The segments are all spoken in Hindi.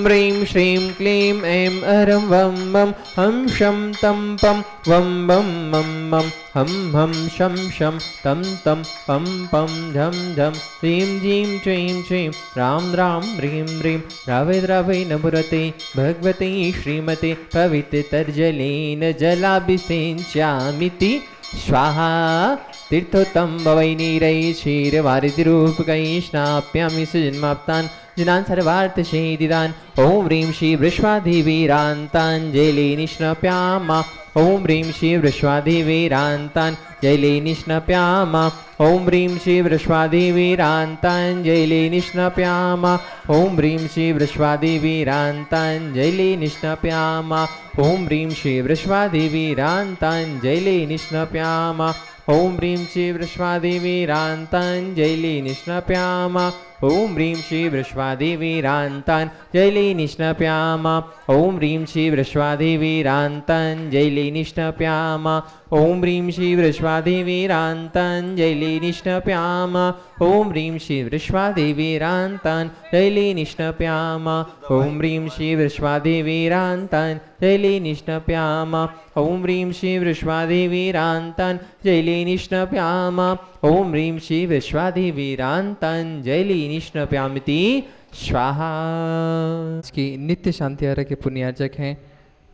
ह्रीं श्रीं क्लीं ऐं अरं वं वं हं शं तं पं वं वं मं मं हं हं शं शं तं तं पं पं झं झं ह्रीं जीं श्रीं श्रीं रां रां ह्रीं ह्रीं द्रावय द्रावय नमोरते भगवते श्रीमते पवित्रतर्जलेन जलाभिषेच्यामिति स्वाहा तीर्थोत्तम भवैनीरै क्षीरवारिधिरूपकै स्नाप्यामि सुजन्माप्तान् जनान् सर्वार्थसेदितान् ॐ ह्रीं श्री वृष्वाधिवीरान्ताञ्जलि निष्णप्यामा ॐ ह्रीं श्री वृष्वाधिवीरान्ताञ्जलि निष्णप्यामा ॐ ह्रीं श्री वृष्वाधिवीरान्ताञ्जलि निष्णप्यामा ॐ ह्रीं श्री वृष्वाधिवीरान्ताञ्जलि निष्णप्यामा ॐ ह्रीं श्री वृष्वाधिवीरान्ताञ्जलि निष्णप्यामा ॐ ह्रीं श्री वृष्वाधिवीरान्ताञ्जलि निष्णप्यामा ॐ ह्रीं श्री वृष्वाधिवीरान्ताञ्जलि निष्णप्यामा ॐ ह्रीं श्री वृष्वाधिवीरान्ताञ्जलि निष्णप्यामा ॐ ह्रीं श्री वृष्वाधिवीरान्ताञ्जलि निष्णप्यामा ॐ ह्रीं श्री वृष्वाधिवीरान्ताञ्जलि निष्णप्यामा ॐ ह्रीं श्री वृष्वाधिवीरान्ताञ्जलि निष्णप्यामा ॐ ह्रीं श्री वृष्वाधिवीरान्ताञ्जलि निष्णप्यामा ॐ ह्रीं श्री वृष्वाधिवीरान्ताञ्जलि निष्णप्यामिति स्वाहा। की नित्य शांति आर्य के पुण्यार्चक हैं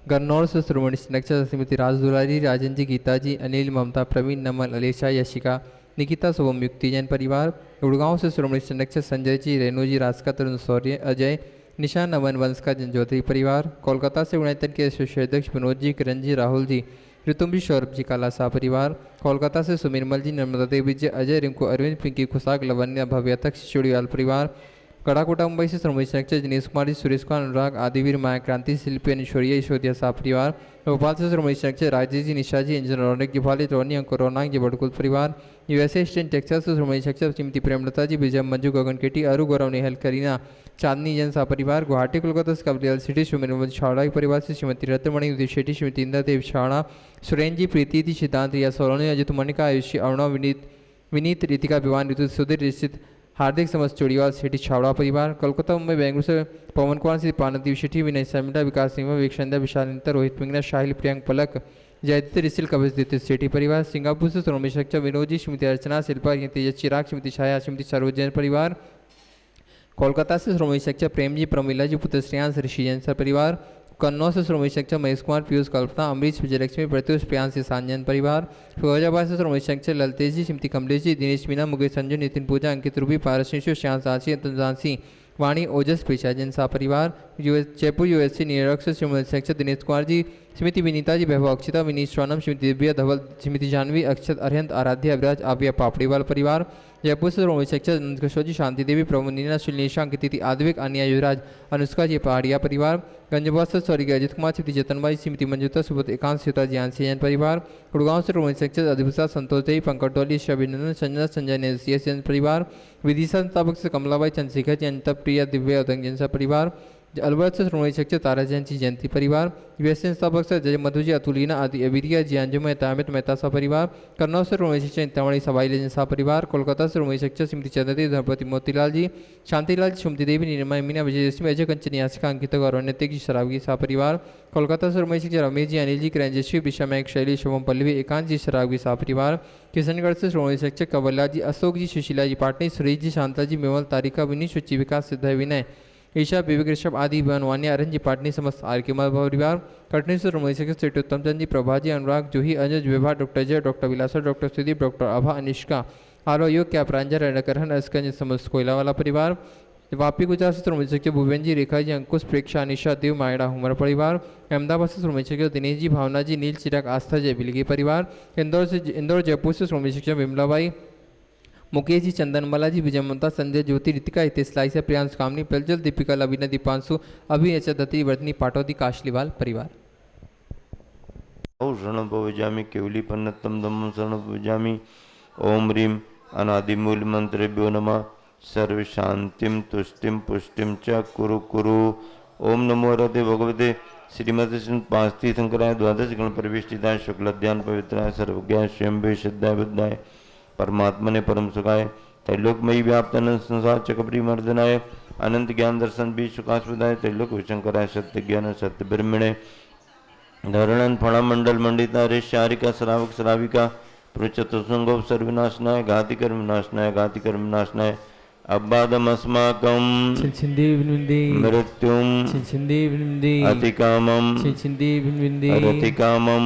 गन्नौर से श्रोमणी नक्षत्र श्रीमती राज दुलारी, राजन जी, गीता जी, अनिल, ममता, प्रवीण, नमल, अलेशा, यशिका, निकिता, शुभम, युक्ति जैन परिवार। गुड़गांव से श्रोमणी नक्षत्र संजय जी, रेणु जी, राजका, तरुण, शौर्य, अजय, निशा, नमन, वंश का जनज्योति परिवार। कोलकाता से गुणायतन के अध्यक्ष विनोद जी, किरण जी, राहुल जी, ऋतुम जी, सौरभ जी, काला सा परिवार। कोलकाता से सुमिरमल जी, नर्मदा देवी जी, अजय, रिंकू, अरविंद, पिंकी, खुशाक, लवन्या, भव्य तक, चुड़ीवाल परिवार। कड़ाकोटा मुंबई से श्रोमणी नक्षत्र दिनेश कुमार जी, सुरेश कुमार, अनुराग, आदिवीर, माया क्रांति, शिल्पी, अनुश्वरिया, ईश्वरिया सा परिवार। भोपाल से श्रोमणी नक्षत्र राजेश जी, निशा जी, अंजन, रौनक जी, भाली, रोनी, अंकुर, रौनाक जी, बड़कुल परिवार। यूएसए स्टेट टेक्सास से श्रोमणी नक्षत्र श्रीमती प्रेमलता जी, विजय, मंजू, गगन केटी, अरु, गौरव, नेहल, करीना, चांदनी जैन सा परिवार। गुवाहाटी कोलकाता से कबलियाल सिटी सुमिरमल छावड़ा के परिवार से श्रीमती रत्नमणि, उदय शेट्टी, श्रीमती इंदा देव छावड़ा, सुरेन जी, प्रीति जी, सिद्धांत, रिया सोलोनी, अजित मनिका, आयुषी, अरुणा, विनीत, रितिका, विवान, ऋतु, सुधीर, रिश्चित, हार्दिक समस्त चोड़ीवाल शेट्टी छावड़ा परिवार। कोलकाता मुंबई बेंगलुरु से पवन कुमार से पानदीप शेट्टी, विनय समिटा, विकास सिंह, विवेक विशाल इंतर, रोहित पिंगना, शाहिल, प्रियंक, पलक, जयदीप, रिसिल, कवच, दित्य शेट्टी परिवार। सिंगापुर से श्रोमणी नक्षत्र विनोद जी, श्रीमती अर्चना, शिल्पा, तेजस, चिराग, श्रीमती छाया, श्रीमती सरोज जैन परिवार। कोलकाता से श्रोमणी नक्षत्र प्रेम जी, प्रमिला जी, पुत्र श्रेयांश, ऋषि जैन सा परिवार। कन्नौज से श्रोमणी नक्षत्र महेश कुमार, पीयूष, कल्पना, अमरीश, विजयलक्ष्मी, प्रत्युष, प्रियांश, सांजन परिवार। फिरोजाबाद से श्रोमणी नक्षत्र ललतेज जी, श्रीमती कमलेश जी, दिनेश मीना, मुकेश, संजू, नितिन पूजा, अंकित रूबी, पारस, श्याम सांची, अंतन झांसी, वाणी, ओजस, पेशा जैन सा परिवार। जयपुर यूएससी न्यूयॉर्क से श्रोमणी नक्षत्र दिनेश कुमार जी, श्रीमती विनीता जी, वैभव, अक्षिता, विनीत, स्वानम, श्रीमती दिव्या, धवल, श्रीमती जानवी, अक्षत, अरिहंत, आराध्या, अविराज, आव्या, पापड़ीवाल परिवार। जयपुर से श्रोमणी नक्षत्र नंदकिशोर जी, शांति देवी, प्रभु, नीना, श्रीनिशा, अंकिति, आद्विक, अनिया, युवराज, अनुष्का जी, पहाड़िया परिवार। गंजबाद से स्वर्गीय अजित कुमार, श्रीमती जतनबाई, श्रीमती मंजुता, सुबोध, एकांत, सीता, ज्ञानसी जैन परिवार। गुड़गांव से श्रोमणी नक्षत्र अधिभूषा, संतोष देवी, पंकज डोली, अभिनंदन, संजना, संजय, नेसिया जैन परिवार। विदिशा मुताबिक से कमलाबाई, चंद्रशेखर जी, अनिता, प्रिया, दिव्या, उदंग जैन सा परिवार। अलवर से श्रोमणी नक्षत्र तारा जैन जी, जयंती परिवार। यूएसए स्थापक से जय मधु जी, अतुलीना, आदि, अविरिया जी, अंजुम, तामित, मेहता सा परिवार। कन्नौज से श्रोमणी नक्षत्र इंतामणि, सवाई जैन सा परिवार। कोलकाता से श्रोमणी नक्षत्र श्रीमती चंद्रदेव, धनपति, मोतीलाल जी, शांतिलाल जी, सुमति देवी, नीरमा, मीना, विजयलक्ष्मी, अजय, कंचन, यासिका, अंकिता, गौरव, नैतिक जी, शराबगी सा परिवार। कोलकाता से श्रोमणी नक्षत्र रमेश जी, अनिल जी, किरणजश्वी, विषा, मैक, शैली, शुभम, पल्लवी, एकांत जी, शराबगी सा परिवार। किशनगढ़ से श्रोमणी नक्षत्र कवल्ला जी, अशोक जी, सुशीला जी, पाटनी, सुरेश जी, शांता जी, मेवल, तारिका, विनीत, शुचि, विकास, सिद्ध, विनय, ईशा, विवेक, ऋषभ, आदि, बनवानी, अरन जी, पाटनी, समस्त आर के परिवार। कटनी से श्रोमणी नक्षत्र उत्तम चंद जी, प्रभा जी, अनुराग, जूही, अनुज, विभा, डॉक्टर जय, डॉक्टर विलासा, डॉक्टर सुदीप, डॉक्टर अभा, अनिष्का, आरो योग, क्या प्रांजल, रणकरहन, अस्कंज, समस्त कोयलावाला परिवार। वापी गुजरात से श्रोमणी नक्षत्र भुवन जी, रेखा जी, अंकुश, प्रेक्षा, अनिशा, देव, मायड़ा, हुमर परिवार। अहमदाबाद से श्रोमणी नक्षत्र दिनेश जी, भावना जी, नील, चिराग, आस्था, जय, बिलगी परिवार। इंदौर जयपुर से श्रोमणी नक्षत्र विमलाबाई, मुकेश जी, चंदनमाला जी, विजय, ममता, संजय, ज्योति, रितिका, हितेश, लाइसा, प्रियांश, कामनी, प्रज्वल, दीपिका, लवीना, दीपांशु, अभिनय, दत्ती, वर्धनी, पाटौदी, काशलीवाल परिवार। शरण भजामि केवली पन्नतम दम शरण भजामि। ओम ह्रीं अनादिमूल मंत्रेभ्यो नमः। सर्व शांतिम तुष्टिम पुष्टिम च कुरु कुरु। ओम नमो हरते भगवते श्रीमती पांचती शंकराय द्वादश गण परिवेष्टिताय शुक्लध्यान पवित्राय सर्वज्ञाय स्वयं सिद्धाय बुद्धाय परमात्मने परम सुखाय त्रैलोकमयी व्याप्तानंद संसार चक्रवृद्धि मर्दनाय अनंत ज्ञान दर्शन बीज सुखास्पदाय त्रिलोक विशंकराय सत्य ज्ञान सत्य ब्रह्मणे धरणन फण मंडल मंडिता ऋषारिका श्रावक श्राविका पृचतुसंगोप सर्वनाशनाय घातिकर विनाशनाय घातिकर विनाशनाय अब्बादमस्माकं मृत्युम अतिकामम रतिकामम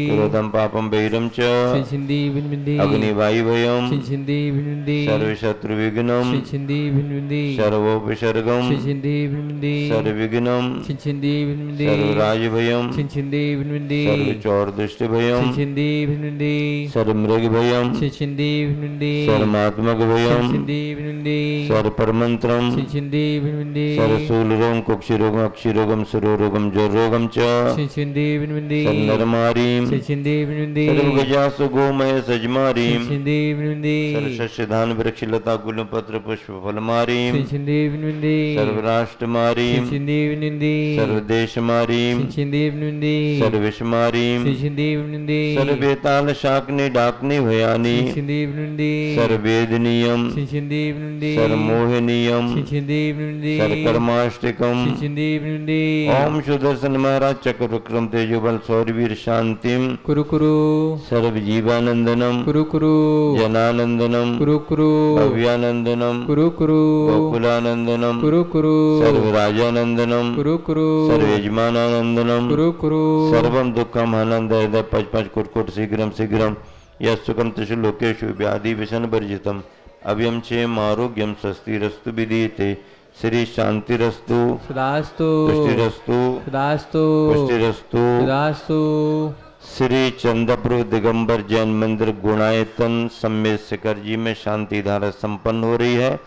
क्रोधम पापम वैरम च अग्निवायुभयम सर्वशत्रुविघ्नम सर्वोपसर्गम सर्वविघ्नम सर्वराजभयम सर्वचौरदुष्टभयम सर्वमृगभयम सर्वमात्मकभयम सर्वपरमंत्रम सर्वशूलरोगम कुक्षिरोगम अक्षिरोगम सुरोरोगम ज्वरोगम च सर्वनरमारीम सर्वगजासु गोमय सजमारीम सर्वशस्यधान वृक्षलता गुलपत्र पुष्प फलमारीम सर्वराष्ट्रमारीम सर्वदेशमारीम सर्वविषमारीम सर्ववेताल शाकनी डाकनी भयानी सर्ववेदनीयम सर्वमोहनीयम सर्वकर्माष्टिकम ओम सुदर्शन महाराज चक्र विक्रम तेजोबल सौरवीर शांतिम कुरु कुरु सर्वजीवानंदनम कुरु कुरु जनानंदनम कुरु कुरु भव्यानंदनम कुरु कुरु गोकुलानंदनम कुरु कुरु सर्वराजानंदनम कुरु कुरु सर्वयजमानानंदनम कुरु कुरु सर्वम दुःखम आनंद हृदय पच पच कुटकुट शीघ्रम शीघ्रम यस्सुखम त्रिषु लोकेषु व्याधि विषण वर्जितम अव्यम क्षेम आरोग्यम स्वस्तिरस्तु विधीयते श्री शांतिरस्तु सदास्तु पुष्टिरस्तु सदास्तु पुष्टिरस्तु सदास्तु। श्री चंद्रपुर दिगंबर जैन मंदिर गुणायतन सम्मेद शिखर जी में शांति धारा संपन्न हो रही है।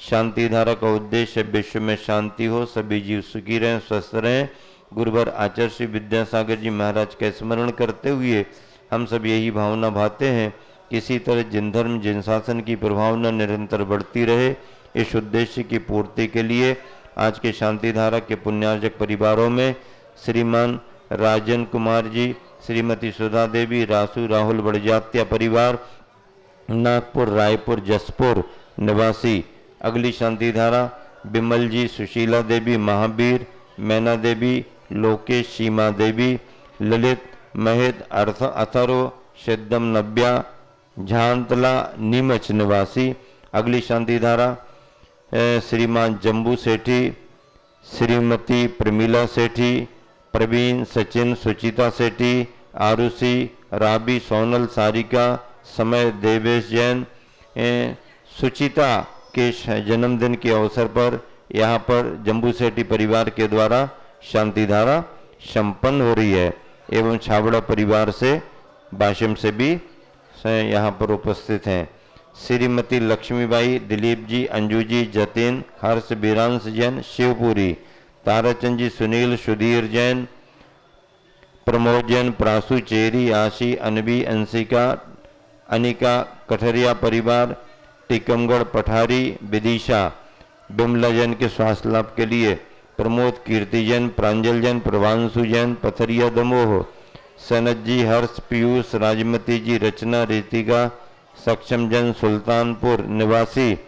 शांति धारा का उद्देश्य विश्व में शांति हो, सभी जीव सुखी रहें, स्वस्थ रहें। गुरुवर आचार्य श्री विद्यासागर जी महाराज का स्मरण करते हुए हम सब यही भावना भाते हैं, किसी तरह जिन धर्म जिन शासन की प्रभावना निरंतर बढ़ती रहे। इस उद्देश्य की पूर्ति के लिए आज के शांति धारा के पुण्यार्जक परिवारों में श्रीमान राजन कुमार जी, श्रीमती सुधा देवी, रासू राहुल बड़जात्या परिवार, नागपुर रायपुर जसपुर निवासी। अगली शांति धारा बिमल जी, सुशीला देवी, महावीर, मैना देवी, लोकेश, सीमा देवी, ललित, महेद, अर्थ अथर्व, सिद्धम, नव्या, झांतला नीमच निवासी। अगली शांति धारा श्रीमान जम्बू सेठी, श्रीमती प्रमीला सेठी, प्रवीण, सचिन, सुचिता सेठी, आरुषि, राबी, सोनल, सारिका, समय, देवेश जैन। सुचिता के जन्मदिन के अवसर पर यहाँ पर जम्बू सेठी परिवार के द्वारा शांति धारा संपन्न हो रही है एवं छाबड़ा परिवार से बाशिम से भी यहाँ पर उपस्थित हैं। श्रीमती लक्ष्मीबाई, दिलीप जी, अंजू जी, जतिन, हर्ष, बीरांश जैन, शिवपुरी, ताराचंद जी, सुनील, सुधीर जैन, प्रमोद जैन, प्रासु, चेरी, आशी, अनबी, अंशिका, अनिका, कठरिया परिवार, टीकमगढ़, पठारी, विदिशा, बिमला जैन के स्वास्थ्य लाभ के लिए, प्रमोद, कीर्ति जैन, प्रांजल जैन, प्रभांशु जैन, पथरिया दमोह, सनत जी, हर्ष, पीयूष, राजमती जी, रचना, रीतिका, सक्षम जैन, सुल्तानपुर निवासी।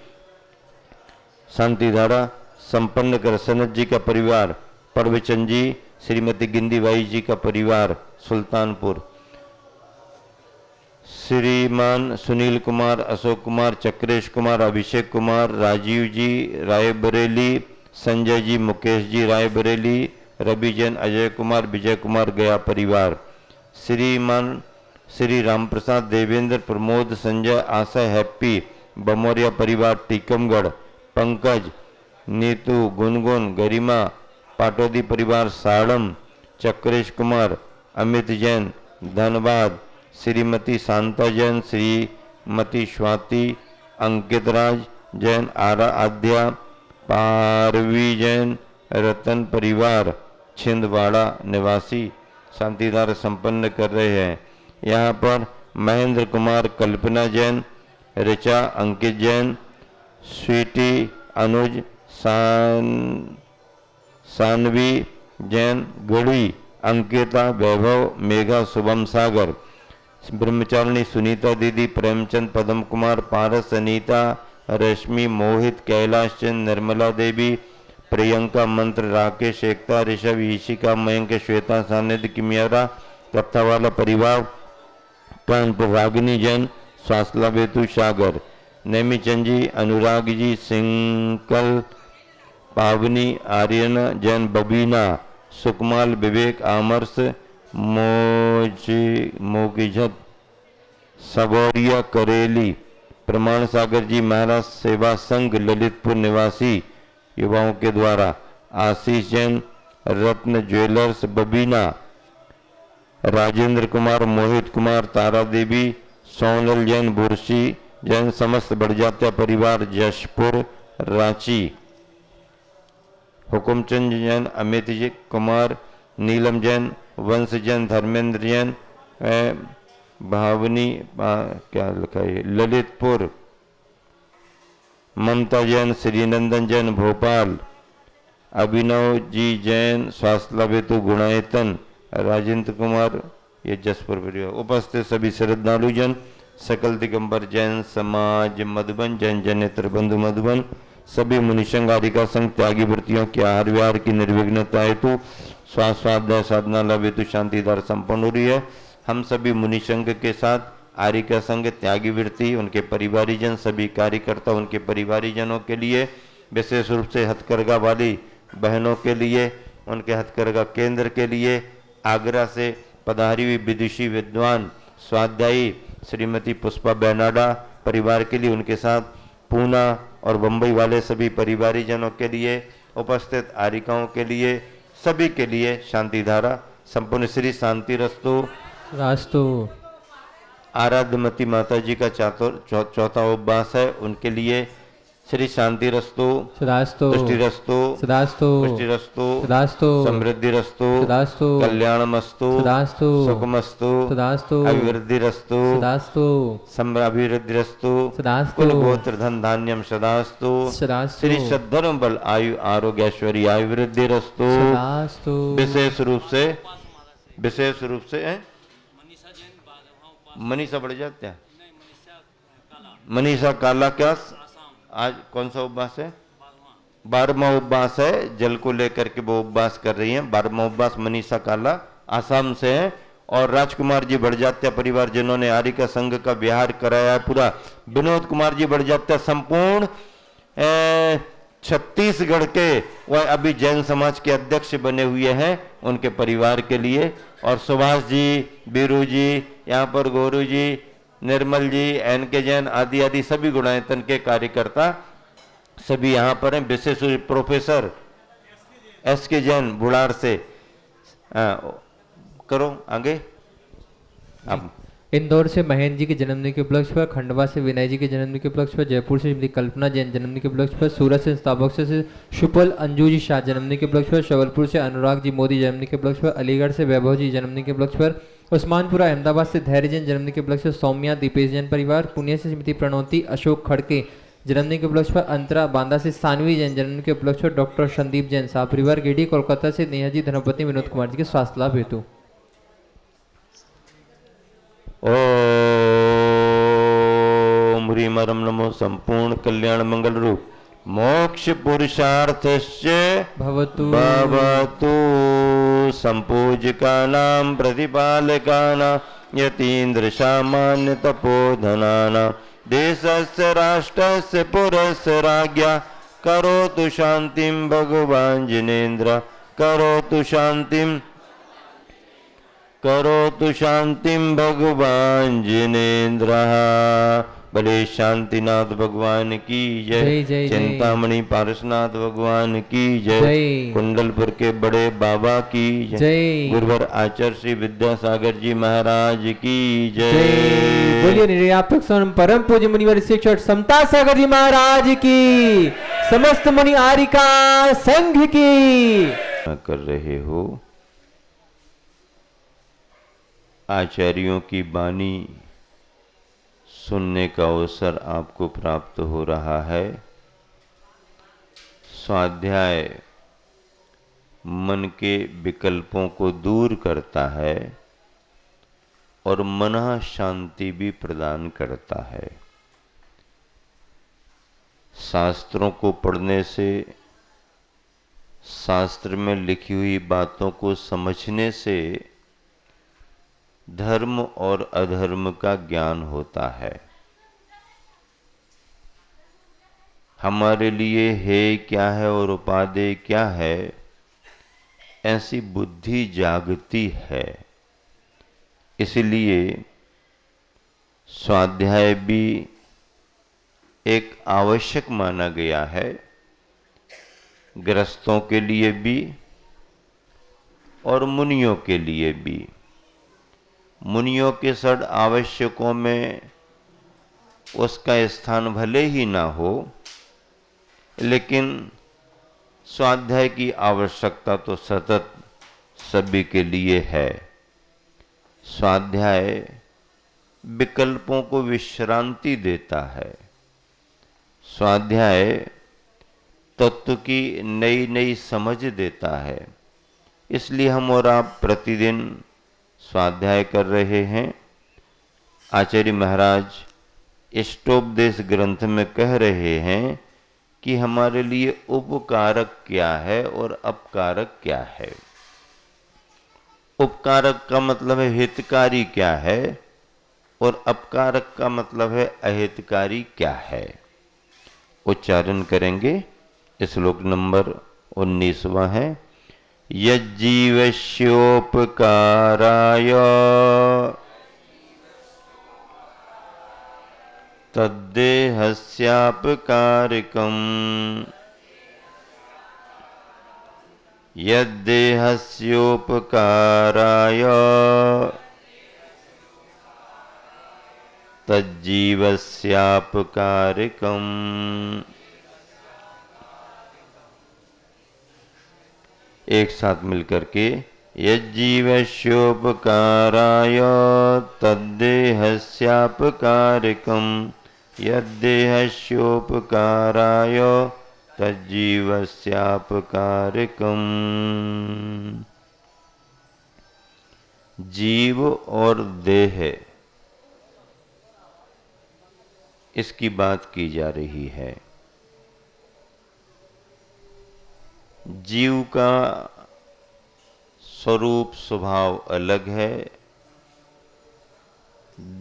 शांति धारा संपन्न कर सनत जी का परिवार, परवचंद जी, श्रीमती गिंदीबाई जी का परिवार सुल्तानपुर। श्रीमान सुनील कुमार, अशोक कुमार, चक्रेश कुमार, अभिषेक कुमार, राजीव जी रायबरेली, संजय जी, मुकेश जी रायबरेली, रवि जैन, अजय कुमार, विजय कुमार गया परिवार। श्रीमान श्री रामप्रसाद, देवेंद्र, प्रमोद, संजय, आशा, हैप्पी, बमोरिया परिवार टीकमगढ़, पंकज, नीतू, गुनगुन, गरिमा, पाटोदी परिवार साड़म, चक्रेश कुमार, अमित जैन धनबाद, श्रीमती शांता जैन, श्रीमती स्वाति, अंकित राज जैन आराध्या, पारवी जैन, रतन परिवार छिंदवाड़ा निवासी शांतिधारा संपन्न कर रहे हैं। यहाँ पर महेंद्र कुमार, कल्पना जैन, ऋचा, अंकित जैन, स्वीटी, अनुज, सानवी जैन, गढ़ी, अंकिता, वैभव, मेघा, शुभम सागर, ब्रह्मचारिणी सुनीता दीदी, प्रेमचंद, पदम कुमार, पारस, अनीता, रश्मि, मोहित, कैलाश चंद, निर्मला देवी, प्रियंका, मंत्र, राकेश, एकता, ऋषभ, ईशिका, मयंक, श्वेता, सानिध्य, किमियारा, कत्थावाला परिवार, कानपुर, रागिनी जैन, स्वासला बेतु, सागर, नेमीचंद जी, अनुराग जी, सिंकल, पावनी, आर्यन जैन, बबीना, सुकमाल, विवेक, आमर्स, मोगिझत, सगौरिया, करेली, प्रमाण सागर जी, महाराज सेवा संघ ललितपुर निवासी युवाओं के द्वारा, आशीष जैन, रत्न ज्वेलर्स, बबीना, राजेंद्र कुमार, मोहित कुमार, तारा देवी, सोनल जैन, बुरशी जैन, समस्त बढ़जात्या परिवार, जशपुर, रांची, हुकुमचंद जैन, अमित जी कुमार, नीलम जैन, वंश जैन, धर्मेंद्र जैन, भावनी क्या लिखा है, ललितपुर, ममता जैन, श्रीनंदन जैन, भोपाल, अभिनव जी जैन, स्वास्थ्य बेतु, गुणायतन, राजेंद्र कुमार, ये जसपुर परिवार। उपस्थित सभी श्रद्धालु जन, सकल दिगंबर जैन समाज मधुबन, जैन जनेत्र बंधु मधुबन, सभी मुनिसंघ आदिका संघ त्यागी वृत्तियों के आहार विहार की निर्विघ्नता हेतु स्वास्थ्य स्वाध्याय साधना लाभ हेतु शांतिधार संपन्न हो रही है। हम सभी मुनिसंघ के साथ आरिका संघ त्यागी वृत्ति, उनके परिवारीजन, सभी कार्यकर्ता, उनके परिवारीजनों के लिए, विशेष रूप से हथकरघा वाली बहनों के लिए, उनके हथकरघा केंद्र के लिए, आगरा से पधारी हुई विदुषी विद्वान स्वाध्यायी श्रीमती पुष्पा बेनाडा परिवार के लिए, उनके साथ पूना और बम्बई वाले सभी परिवारीजनों के लिए, उपस्थित आरिकाओं के लिए, सभी के लिए शांतिधारा संपूर्ण श्री शांति रस्तु रास्तु। आराध्यमती माता जी का चौथा उपवास है, उनके लिए श्री शांति रस्तु, सदास्तु, तुष्टि रस्तु, सदास्तु, पुष्टि रस्तु, सदास्तु, समृद्धि रस्तु, सदास्तु, कल्याणमस्तु, सदास्तु, सुखमस्तु, सदास्तु, अभिवृद्धि रस्तु, सदास्तु, अभिवृद्धि रस्तु, सदास्तु, कुल गोत्र धन धान्यम सदास्तु, सदास्तु, श्री सद्धर्म बल आयु आरोग्य ऐश्वर्य आयुवृद्धि रस्तु। सदास्तु। विशेष रूप से मनीषा बढ़ जाते हैं, मनीषा काला क्या आज कौन सा उपवास है? 12वां उपवास है, जल को लेकर के वो उपवास कर रही हैं। 12वां उपवास मनीषा काला आसाम से है, और राजकुमार जी बढ़जात्या परिवार जिन्होंने आरिका संघ का विहार कराया है पूरा, विनोद कुमार जी बढ़जात्या संपूर्ण छत्तीसगढ़ के वह अभी जैन समाज के अध्यक्ष बने हुए हैं, उनके परिवार के लिए, और सुभाष जी, बीरू जी, यहाँ पर गोरू जी, निर्मल जी, एन के जैन आदि आदि सभी गुणायतन के कार्यकर्ता सभी यहाँ पर हैं। विशेष प्रोफेसर एस के जैन बुढ़ार से करो आगे। अब इंदौर से महेंद्र जी के जन्मदिन के उपलक्ष्य पर, खंडवा से विनय जी के जन्मदिन के उपलक्ष्य पर, जयपुर से श्रीमती कल्पना जैन जन्मदिन के उपलक्ष्य पर, सूरत से स्थापक से शुपल अंजू जी शाह जन्मदिन के उपलक्ष्य पर, शवलपुर से अनुराग जी मोदी जन्मदिन के उपलक्ष्य पर, अलीगढ़ से वैभव जी जन्मदिन के उपलक्ष्य पर, उस्मानपुरा अहमदाबाद से धैर्य जैन जन्मदिन के उपलक्ष्य पर, सौम्या दीपेश जैन परिवार, पुणे से श्रीमती प्रणोती अशोक खड़के जन्मदिन के उपलक्ष्य पर, अंतरा बांदा से सानवी जैन जन्मदिन के उपलक्ष्य पर, डॉक्टर संदीप जैन शाह परिवार, गिडी कोलकाता से नेहा जी धनपति विनोद कुमार जी के स्वास्थ्य लाभ हेतु। ओम ह्रीम रम नमो संपूर्ण कल्याण मंगल रूप मोक्ष पुरुषार्थस्य भवतु भवतु संपूजकानां प्रतिपालकानां यतीन्द्र सामान्य तपोधनानां देशस्य राष्ट्रस्य पुरस्य राज्ञा करोतु शांतिं भगवान् जिनेन्द्र करोतु शांतिं भगवान् जिनेन्द्रः। भले शांतिनाथ भगवान की जय, जय, चिंतामणि पारसनाथ भगवान की जय, कुंडलपुर के बड़े बाबा की जय, गुरुवर आचार्य श्री विद्यासागर जी महाराज की जय। बोलिए निर्यापक स्वयं परम पूज्य मुनिवर शिक्षक समता सागर जी महाराज की, समस्त मुनि आरिका संघ की। कर रहे हो आचार्यों की वाणी सुनने का अवसर आपको प्राप्त हो रहा है। स्वाध्याय मन के विकल्पों को दूर करता है और मन शांति भी प्रदान करता है। शास्त्रों को पढ़ने से, शास्त्र में लिखी हुई बातों को समझने से धर्म और अधर्म का ज्ञान होता है। हमारे लिए हे क्या है और उपादेय क्या है, ऐसी बुद्धि जागती है। इसलिए स्वाध्याय भी एक आवश्यक माना गया है, गृहस्थों के लिए भी और मुनियों के लिए भी। मुनियों के षड आवश्यकों में उसका स्थान भले ही ना हो, लेकिन स्वाध्याय की आवश्यकता तो सतत सभी के लिए है। स्वाध्याय विकल्पों को विश्रांति देता है। स्वाध्याय तत्व की नई नई समझ देता है। इसलिए हम और आप प्रतिदिन स्वाध्याय कर रहे हैं। आचार्य महाराज इष्टोपदेश ग्रंथ में कह रहे हैं कि हमारे लिए उपकारक क्या है और अपकारक क्या है। उपकारक का मतलब है हितकारी क्या है, और अपकारक का मतलब है अहितकारी क्या है। उच्चारण करेंगे। श्लोक नंबर 19वां है। यज्जीवस्योपकाराय तद्देहस्यापकारिकम् यद्देहस्योपकाराय तज्जीवस्यापकारिकम्। एक साथ मिलकर के यज्जीवस्योपकाराय तद्देहस्यापकारिकम् यद्देहस्योपकाराय तज्जीवस्यापकारिकम्। जीव और देह, इसकी बात की जा रही है। जीव का स्वरूप स्वभाव अलग है,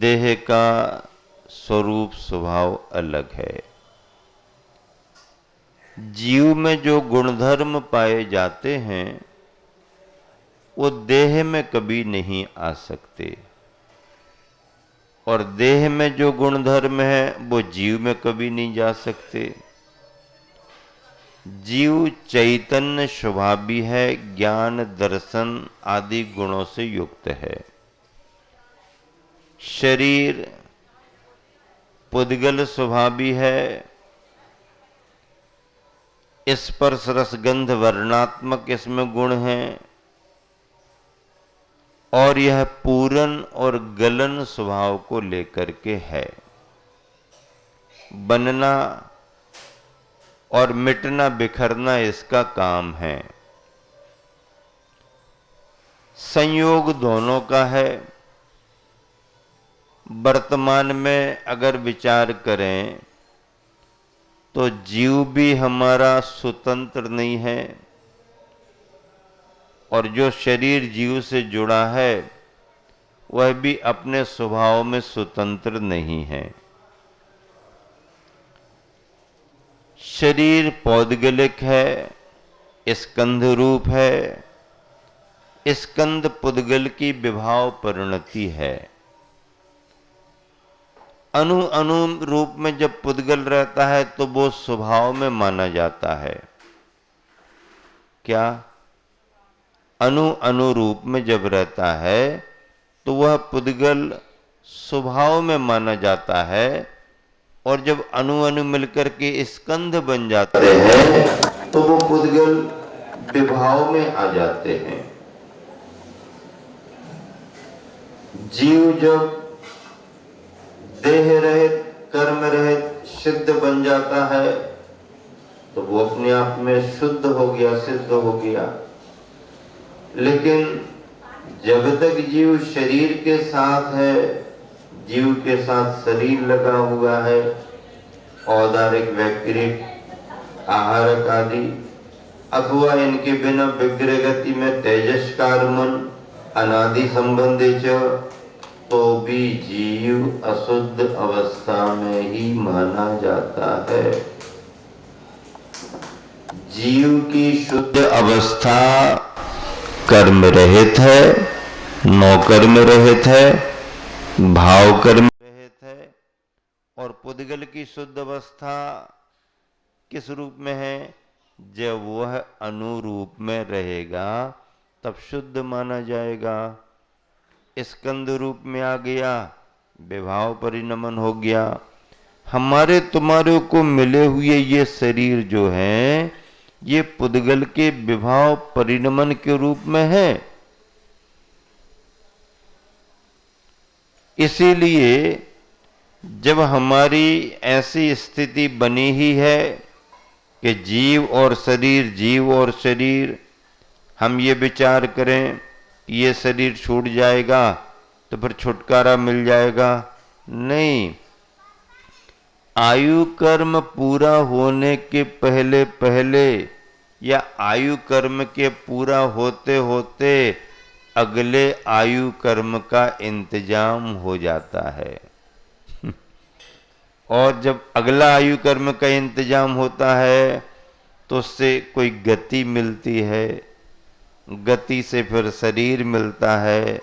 देह का स्वरूप स्वभाव अलग है। जीव में जो गुणधर्म पाए जाते हैं वो देह में कभी नहीं आ सकते, और देह में जो गुणधर्म है वो जीव में कभी नहीं जा सकते। जीव चैतन्य स्वभावी है, ज्ञान दर्शन आदि गुणों से युक्त है। शरीर पुद्गल स्वभावी है, स्पर्श रसगंध वर्णात्मक इसमें गुण हैं, और यह पूरन और गलन स्वभाव को लेकर के है। बनना और मिटना बिखरना इसका काम है। संयोग दोनों का है। वर्तमान में अगर विचार करें तो जीव भी हमारा स्वतंत्र नहीं है, और जो शरीर जीव से जुड़ा है वह भी अपने स्वभाव में स्वतंत्र नहीं है। शरीर पौद्गलिक है, स्कंध रूप है। स्कंद पुद्गल की विभाव परिणति है। अणु अणु रूप में जब पुद्गल रहता है तो वो स्वभाव में माना जाता है। क्या? अणु अणु रूप में जब रहता है तो वह पुद्गल स्वभाव में माना जाता है, और जब अणु अणु मिलकर के स्कंध बन जाते हैं तो वो पुद्गल विभाव में आ जाते हैं। जीव जब देह रहित कर्म रहित सिद्ध बन जाता है तो वो अपने आप में शुद्ध हो गया, सिद्ध हो गया। लेकिन जब तक जीव शरीर के साथ है, जीव के साथ शरीर लगा हुआ है, औदारिक वैकृत आहारक आदि, अथवा इनके बिना विग्रह गति में तेजस्कार मन अनादि संबंधी च, तो भी जीव अशुद्ध अवस्था में ही माना जाता है। जीव की शुद्ध अवस्था कर्म रहित है, नौकर्म रहित है, भाव कर्म रहित है। और पुद्गल की शुद्ध अवस्था किस रूप में है? जब वह अनुरूप में रहेगा तब शुद्ध माना जाएगा। स्कंद रूप में आ गया, विभाव परिणमन हो गया। हमारे तुम्हारे को मिले हुए ये शरीर जो है, ये पुद्गल के विभाव परिणमन के रूप में है। इसीलिए जब हमारी ऐसी स्थिति बनी ही है कि जीव और शरीर, हम ये विचार करें ये शरीर छूट जाएगा तो फिर छुटकारा मिल जाएगा, नहीं। आयु कर्म पूरा होने के पहले पहले या आयु कर्म के पूरा होते होते अगले आयु कर्म का इंतजाम हो जाता है। और जब अगला आयु कर्म का इंतजाम होता है तो उससे कोई गति मिलती है, गति से फिर शरीर मिलता है,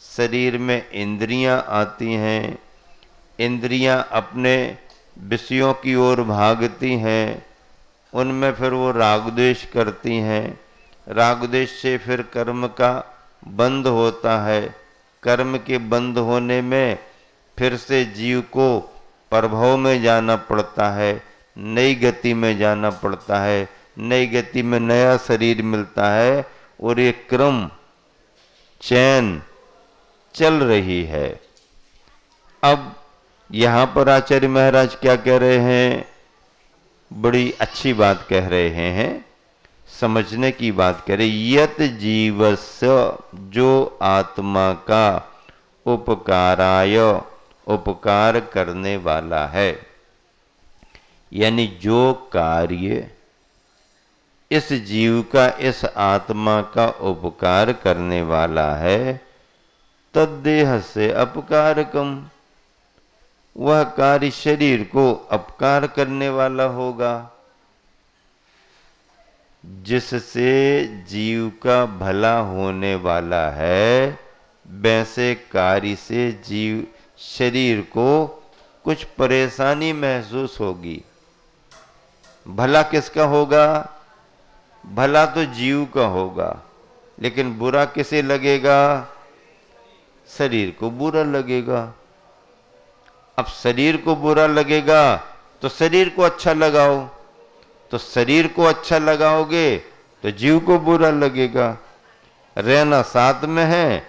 शरीर में इंद्रियां आती हैं, इंद्रियां अपने विषयों की ओर भागती हैं, उनमें फिर वो राग द्वेष करती हैं, राग द्वेष से फिर कर्म का बंध होता है, कर्म के बंध होने में फिर से जीव को प्रभाव में जाना पड़ता है, नई गति में जाना पड़ता है, नई गति में नया शरीर मिलता है और ये क्रम चैन चल रही है। अब यहां पर आचार्य महाराज क्या कह रहे हैं? बड़ी अच्छी बात कह रहे हैं, समझने की बात कह रहे। यत जीवस्य, जो आत्मा का उपकाराय, उपकार करने वाला है, यानी जो कार्य इस जीव का, इस आत्मा का उपकार करने वाला है, तद्देह से अपकारकम, वह कार्य शरीर को अपकार करने वाला होगा। जिससे जीव का भला होने वाला है, वैसे कार्य से जीव शरीर को कुछ परेशानी महसूस होगी। भला किसका होगा? भला तो जीव का होगा, लेकिन बुरा किसे लगेगा? शरीर को बुरा लगेगा। अब शरीर को बुरा लगेगा तो शरीर को अच्छा लगाओ, तो शरीर को अच्छा लगाओगे तो जीव को बुरा लगेगा। रहना साथ में है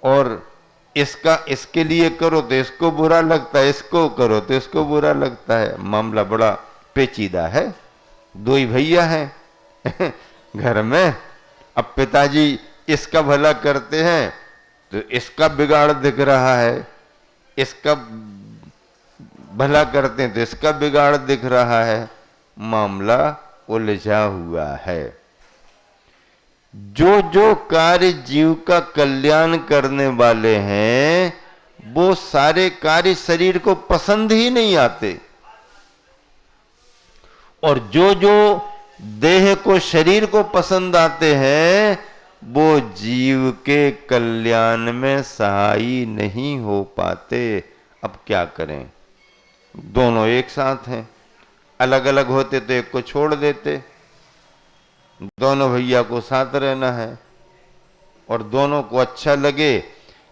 और इसका इसके लिए करो तो इसको बुरा लगता है, इसको करो तो इसको बुरा लगता है। मामला बड़ा पेचीदा है। दो ही भैया हैं घर में, अब पिताजी इसका भला करते हैं तो इसका बिगाड़ दिख रहा है, इसका भला करते हैं तो इसका बिगाड़ दिख रहा है। मामला उलझा हुआ है। जो जो कार्य जीव का कल्याण करने वाले हैं, वो सारे कार्य शरीर को पसंद ही नहीं आते, और जो जो देह को, शरीर को पसंद आते हैं, वो जीव के कल्याण में सहायी नहीं हो पाते। अब क्या करें? दोनों एक साथ हैं। अलग अलग होते तो एक को छोड़ देते। दोनों भैया को साथ रहना है और दोनों को अच्छा लगे।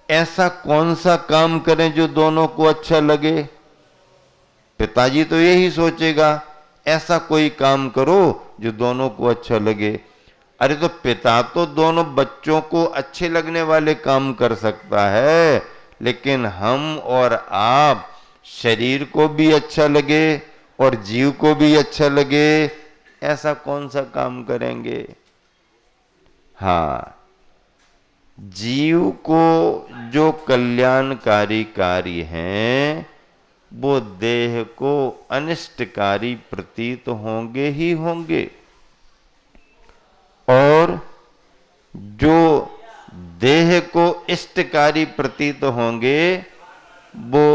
ऐसा कौन सा काम करें जो दोनों को अच्छा लगे? पिताजी तो यही सोचेगा, ऐसा कोई काम करो जो दोनों को अच्छा लगे। अरे तो पिता तो दोनों बच्चों को अच्छे लगने वाले काम कर सकता है, लेकिन हम और आप शरीर को भी अच्छा लगे और जीव को भी अच्छा लगे, ऐसा कौन सा काम करेंगे? हाँ, जीव को जो कल्याणकारी कार्य हैं वो देह को अनिष्टकारी प्रतीत होंगे ही होंगे, और जो देह को इष्टकारी प्रतीत होंगे वो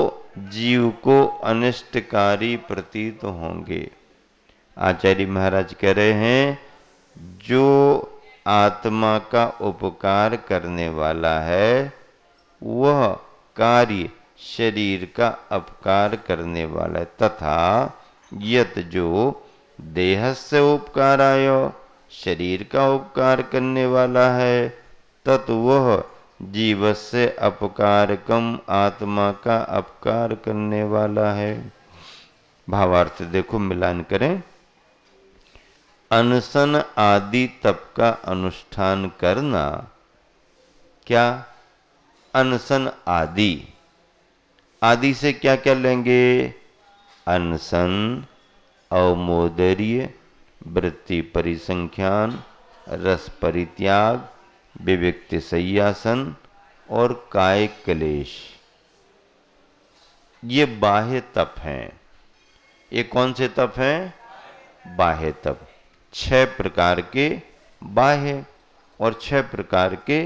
जीव को अनिष्टकारी प्रतीत होंगे। आचार्य महाराज कह रहे हैं जो आत्मा का उपकार करने वाला है वह कार्य शरीर का अपकार करने वाला है, तथा यत जो देहस्य उपकाराय शरीर का उपकार करने वाला है तत् वह जीवस्य अपकारकम आत्मा का अपकार करने वाला है। भावार्थ देखो, मिलान करें। अनशन आदि तप का अनुष्ठान करना, क्या? अनशन आदि, आदि से क्या क्या लेंगे? अनशन, अवमोदर्य, वृत्ति परिसंख्यान, रस परित्याग, विविक्ति संयासन और काय क्लेश। ये बाह्य तप हैं। ये कौन से तप हैं? बाह्य तप। 6 प्रकार के बाह्य और 6 प्रकार के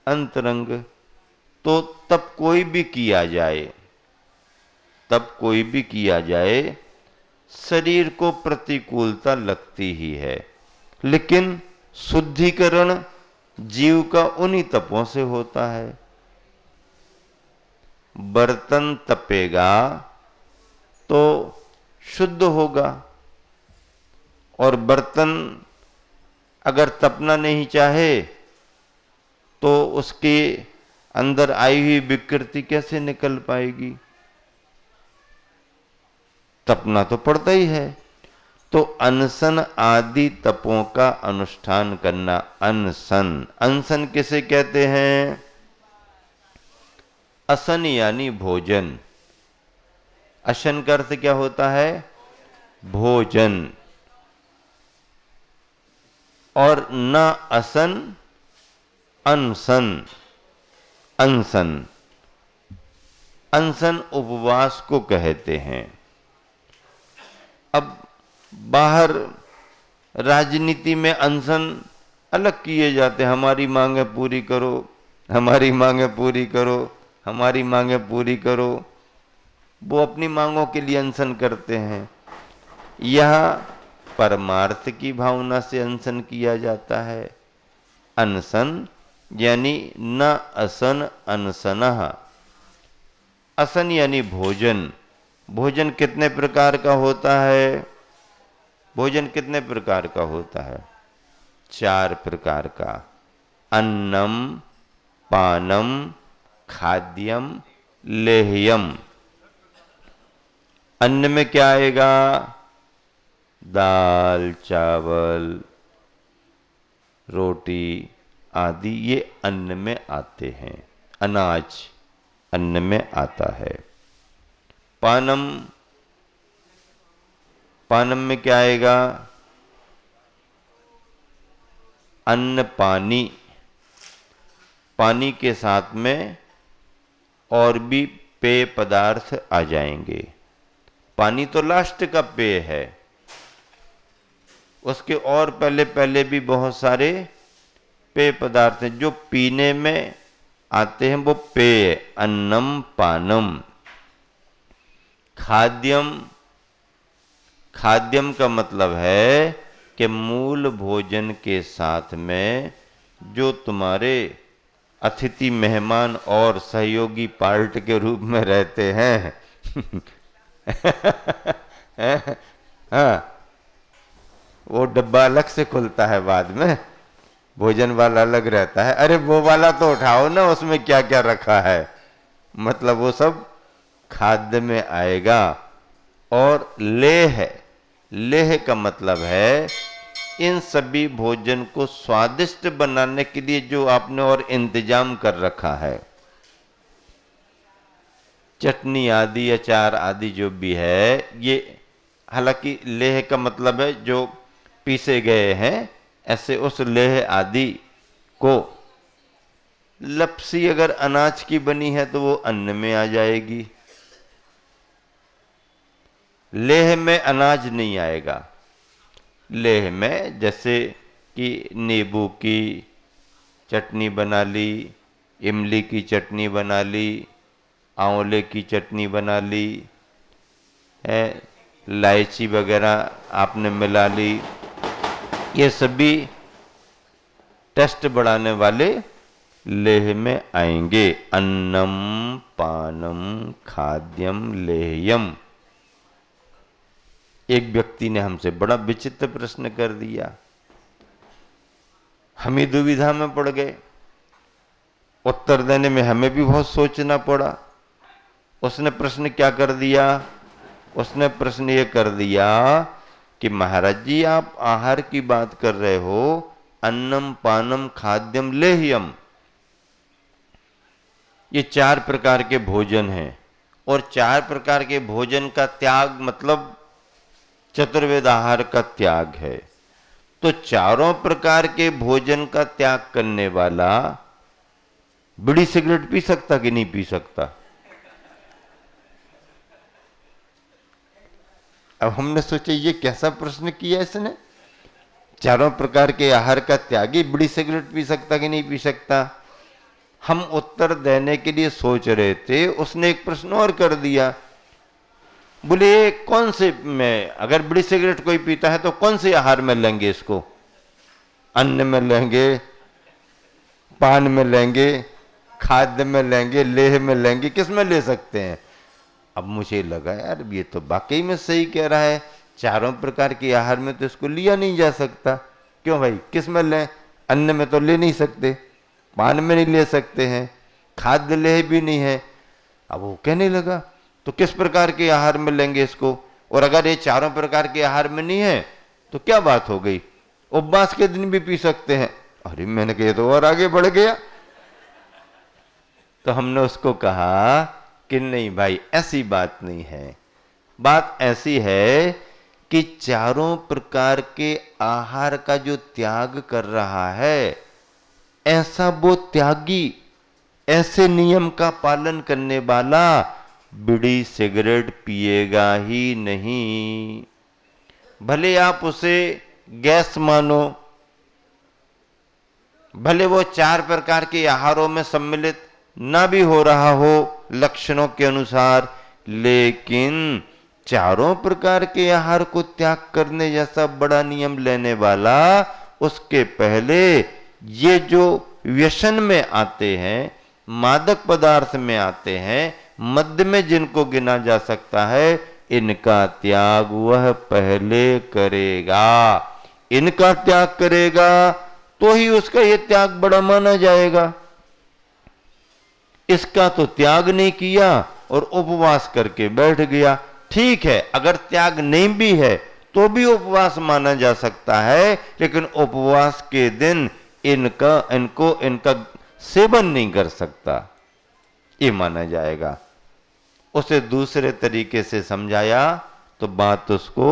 अंतरंग। तो तप कोई भी किया जाए, तप कोई भी किया जाए, शरीर को प्रतिकूलता लगती ही है, लेकिन शुद्धिकरण जीव का उन्हीं तपों से होता है। बर्तन तपेगा तो शुद्ध होगा, और बर्तन अगर तपना नहीं चाहे तो उसके अंदर आई हुई विकृति कैसे निकल पाएगी? तपना तो पड़ता ही है। तो अनशन आदि तपों का अनुष्ठान करना। अनशन, अनशन किसे कहते हैं? असन यानी भोजन। अशन का अर्थ क्या होता है? भोजन। और न असन, अनशन। अनशन, अनशन उपवास को कहते हैं। अब बाहर राजनीति में अनशन अलग किए जाते हैं। हमारी मांगे पूरी करो, हमारी मांगे पूरी करो, हमारी मांगे पूरी करो। वो अपनी मांगों के लिए अनशन करते हैं। यह परमार्थ की भावना से अनशन किया जाता है। अनशन यानी न असन अनसनः। असन यानी भोजन। भोजन कितने प्रकार का होता है? भोजन कितने प्रकार का होता है? 4 प्रकार का। अन्नम, पानम, खाद्यम, लेह्यम। अन्न में क्या आएगा? दाल, चावल, रोटी आदि ये अन्न में आते हैं। अनाज अन्न में आता है। पानम, पानम में क्या आएगा? अन्न, पानी। पानी के साथ में और भी पेय पदार्थ आ जाएंगे। पानी तो लास्ट का पेय है, उसके और पहले पहले भी बहुत सारे पेय पदार्थ हैं जो पीने में आते हैं, वो पेय। अन्नम पानम। खाद्यम, खाद्यम का मतलब है कि मूल भोजन के साथ में जो तुम्हारे अतिथि, मेहमान और सहयोगी पार्ट के रूप में रहते हैं हाँ, वो डब्बा अलग से खुलता है बाद में, भोजन वाला अलग रहता है। अरे वो वाला तो उठाओ ना, उसमें क्या क्या रखा है। मतलब वो सब खाद्य में आएगा। और लेह, लेह का मतलब है इन सभी भोजन को स्वादिष्ट बनाने के लिए जो आपने और इंतजाम कर रखा है। चटनी आदि, अचार आदि जो भी है, ये हालांकि लेह का मतलब है जो पीसे गए हैं। ऐसे उस लेह आदि को, लपसी अगर अनाज की बनी है तो वो अन्न में आ जाएगी। लेह में अनाज नहीं आएगा। लेह में जैसे कि नींबू की चटनी बना ली, इमली की चटनी बना ली, आंवले की चटनी बना ली है, इलायची वगैरह आपने मिला ली, ये सभी टेस्ट बढ़ाने वाले लेह में आएंगे। अन्नम पानम खाद्यम लेह्यम। एक व्यक्ति ने हमसे बड़ा विचित्र प्रश्न कर दिया, हम ही दुविधा में पड़ गए। उत्तर देने में हमें भी बहुत सोचना पड़ा। उसने प्रश्न क्या कर दिया? उसने प्रश्न ये कर दिया कि महाराज जी आप आहार की बात कर रहे हो, अन्नम पानम खाद्यम लेह्यम, ये 4 प्रकार के भोजन हैं और 4 प्रकार के भोजन का त्याग मतलब चतुर्वेद आहार का त्याग है। तो चारों प्रकार के भोजन का त्याग करने वाला बीड़ी सिगरेट पी सकता कि नहीं पी सकता? अब हमने सोचा ये कैसा प्रश्न किया इसने, चारों प्रकार के आहार का त्यागी बीड़ी सिगरेट पी सकता कि नहीं पी सकता? हम उत्तर देने के लिए सोच रहे थे, उसने एक प्रश्न और कर दिया। बोले कौन से में, अगर बीड़ी सिगरेट कोई पीता है तो कौन से आहार में लेंगे इसको? अन्न में लेंगे, पान में लेंगे, खाद्य में लेंगे, लेह में लेंगे, किस में ले सकते हैं? अब मुझे लगा यार ये तो वाकई में सही कह रहा है, चारों प्रकार के आहार में तो इसको लिया नहीं जा सकता। क्यों भाई, किस में लें? अन्न में तो ले नहीं सकते, पान में नहीं ले सकते हैं, खाद्य लेह भी नहीं है। अब वो कहने लगा तो किस प्रकार के आहार में लेंगे इसको? और अगर ये चारों प्रकार के आहार में नहीं है तो क्या बात हो गई, उपवास के दिन भी पी सकते हैं। अरे मैंने कहा तो और आगे बढ़ गया। तो हमने उसको कहा कि नहीं भाई ऐसी बात नहीं है, बात ऐसी है कि चारों प्रकार के आहार का जो त्याग कर रहा है, ऐसा वो त्यागी, ऐसे नियम का पालन करने वाला बीड़ी सिगरेट पिएगा ही नहीं। भले आप उसे गैस मानो, भले वो 4 प्रकार के आहारों में सम्मिलित ना भी हो रहा हो लक्षणों के अनुसार, लेकिन चारों प्रकार के आहार को त्याग करने जैसा बड़ा नियम लेने वाला, उसके पहले ये जो व्यसन में आते हैं, मादक पदार्थ में आते हैं, मध्य में जिनको गिना जा सकता है, इनका त्याग वह पहले करेगा। इनका त्याग करेगा तो ही उसका ये त्याग बड़ा माना जाएगा। इसका तो त्याग नहीं किया और उपवास करके बैठ गया। ठीक है, अगर त्याग नहीं भी है तो भी उपवास माना जा सकता है, लेकिन उपवास के दिन इनका सेवन नहीं कर सकता, ये माना जाएगा। उसे दूसरे तरीके से समझाया तो बात उसको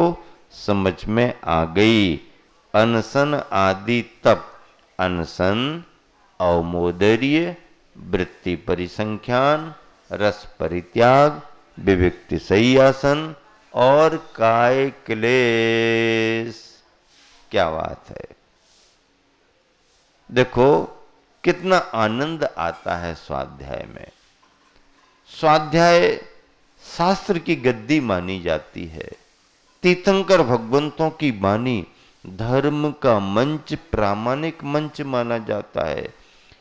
समझ में आ गई। अनशन आदि तप, अनशन, अवमोदर्य, वृत्ति परिसंख्यान, रस परित्याग, विविक्ति सही आसन और काय क्लेश। क्या बात है, देखो कितना आनंद आता है स्वाध्याय में। स्वाध्याय शास्त्र की गद्दी मानी जाती है, तीर्थंकर भगवंतों की वाणी, धर्म का मंच, प्रामाणिक मंच माना जाता है।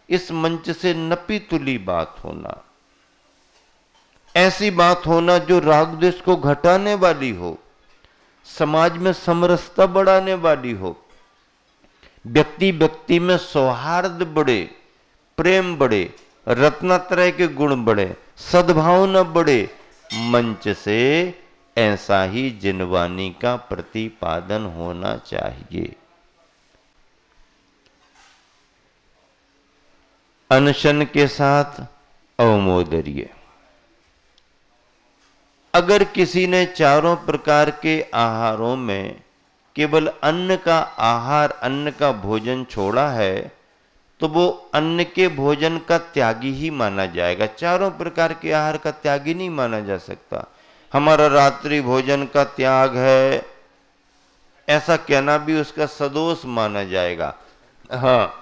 इस मंच से नपी तुली बात होना, ऐसी बात होना जो राग द्वेष को घटाने वाली हो, समाज में समरसता बढ़ाने वाली हो, व्यक्ति व्यक्ति में सौहार्द बढ़े, प्रेम बढ़े, रत्नत्रय के गुण बढ़े, सद्भावना बढ़े, मंच से ऐसा ही जिनवानी का प्रतिपादन होना चाहिए। अनशन के साथ अवमोदर्य। अगर किसी ने चारों प्रकार के आहारों में केवल अन्न का आहार, अन्न का भोजन छोड़ा है तो वो अन्न के भोजन का त्यागी ही माना जाएगा, चारों प्रकार के आहार का त्यागी नहीं माना जा सकता। हमारा रात्रि भोजन का त्याग है, ऐसा कहना भी उसका सदोष माना जाएगा। हाँ,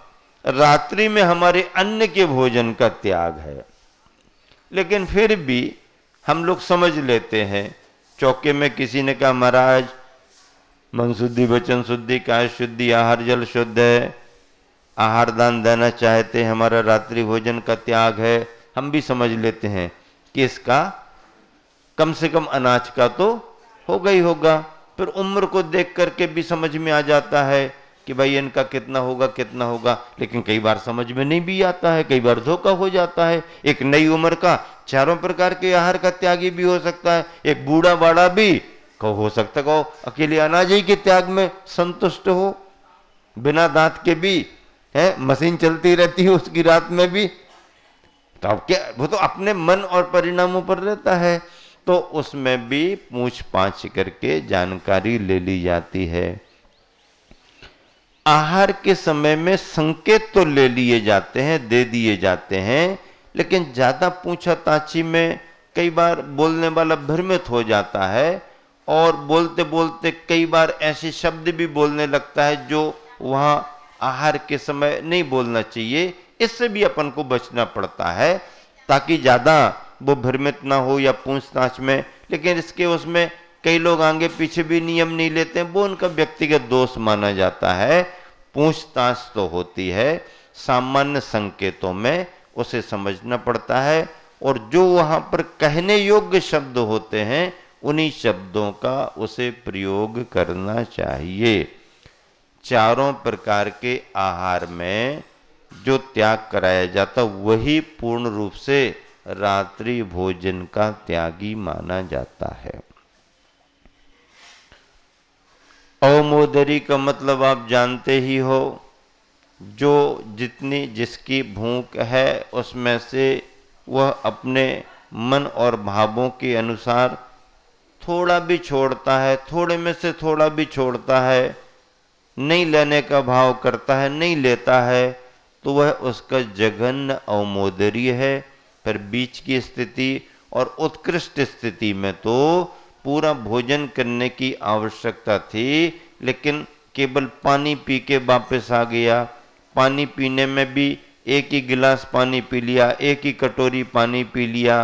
रात्रि में हमारे अन्न के भोजन का त्याग है, लेकिन फिर भी हम लोग समझ लेते हैं। चौके में किसी ने कहा महाराज मन शुद्धि, वचन शुद्धि, काय शुद्धि, आहार जल शुद्ध है, आहार दान देना चाहते हैं, हमारा रात्रि भोजन का त्याग है। हम भी समझ लेते हैं कि इसका कम से कम अनाज का तो होगा ही होगा। फिर उम्र को देख करके भी समझ में आ जाता है कि भाई इनका कितना होगा कितना होगा, लेकिन कई बार समझ में नहीं भी आता है, कई बार धोखा हो जाता है। एक नई उम्र का चारों प्रकार के आहार का त्यागी भी हो सकता है, एक बूढ़ा बाड़ा भी हो सकता है अकेले अनाज ही के त्याग में संतुष्ट हो, बिना दांत के भी है, मशीन चलती रहती है उसकी रात में भी। तो अब क्या, वो तो अपने मन और परिणामों पर रहता है, तो उसमें भी पूछ पाछ करके जानकारी ले ली जाती है। आहार के समय में संकेत तो ले लिए जाते हैं, दे दिए जाते हैं, लेकिन ज्यादा पूछा ताछी में कई बार बोलने वाला भ्रमित हो जाता है और बोलते बोलते कई बार ऐसे शब्द भी बोलने लगता है जो वहां आहार के समय नहीं बोलना चाहिए। इससे भी अपन को बचना पड़ता है ताकि ज्यादा वो भ्रमित ना हो या पूछताछ में। लेकिन इसके उसमें कई लोग आगे पीछे भी नियम नहीं लेते हैं, वो उनका व्यक्तिगत दोष माना जाता है। पूछताछ तो होती है, सामान्य संकेतों में उसे समझना पड़ता है, और जो वहां पर कहने योग्य शब्द होते हैं उन्हीं शब्दों का उसे प्रयोग करना चाहिए। चारों प्रकार के आहार में जो त्याग कराया जाता वही पूर्ण रूप से रात्रि भोजन का त्यागी माना जाता है। अवमोदरी का मतलब आप जानते ही हो, जो जितनी जिसकी भूख है उसमें से वह अपने मन और भावों के अनुसार थोड़ा भी छोड़ता है, थोड़े में से थोड़ा भी छोड़ता है, नहीं लेने का भाव करता है, नहीं लेता है, तो वह उसका जघन्य अवमोदरी है। पर बीच की स्थिति और उत्कृष्ट स्थिति में तो पूरा भोजन करने की आवश्यकता थी, लेकिन केवल पानी पी के वापस आ गया। पानी पीने में भी एक ही गिलास पानी पी लिया, एक ही कटोरी पानी पी लिया,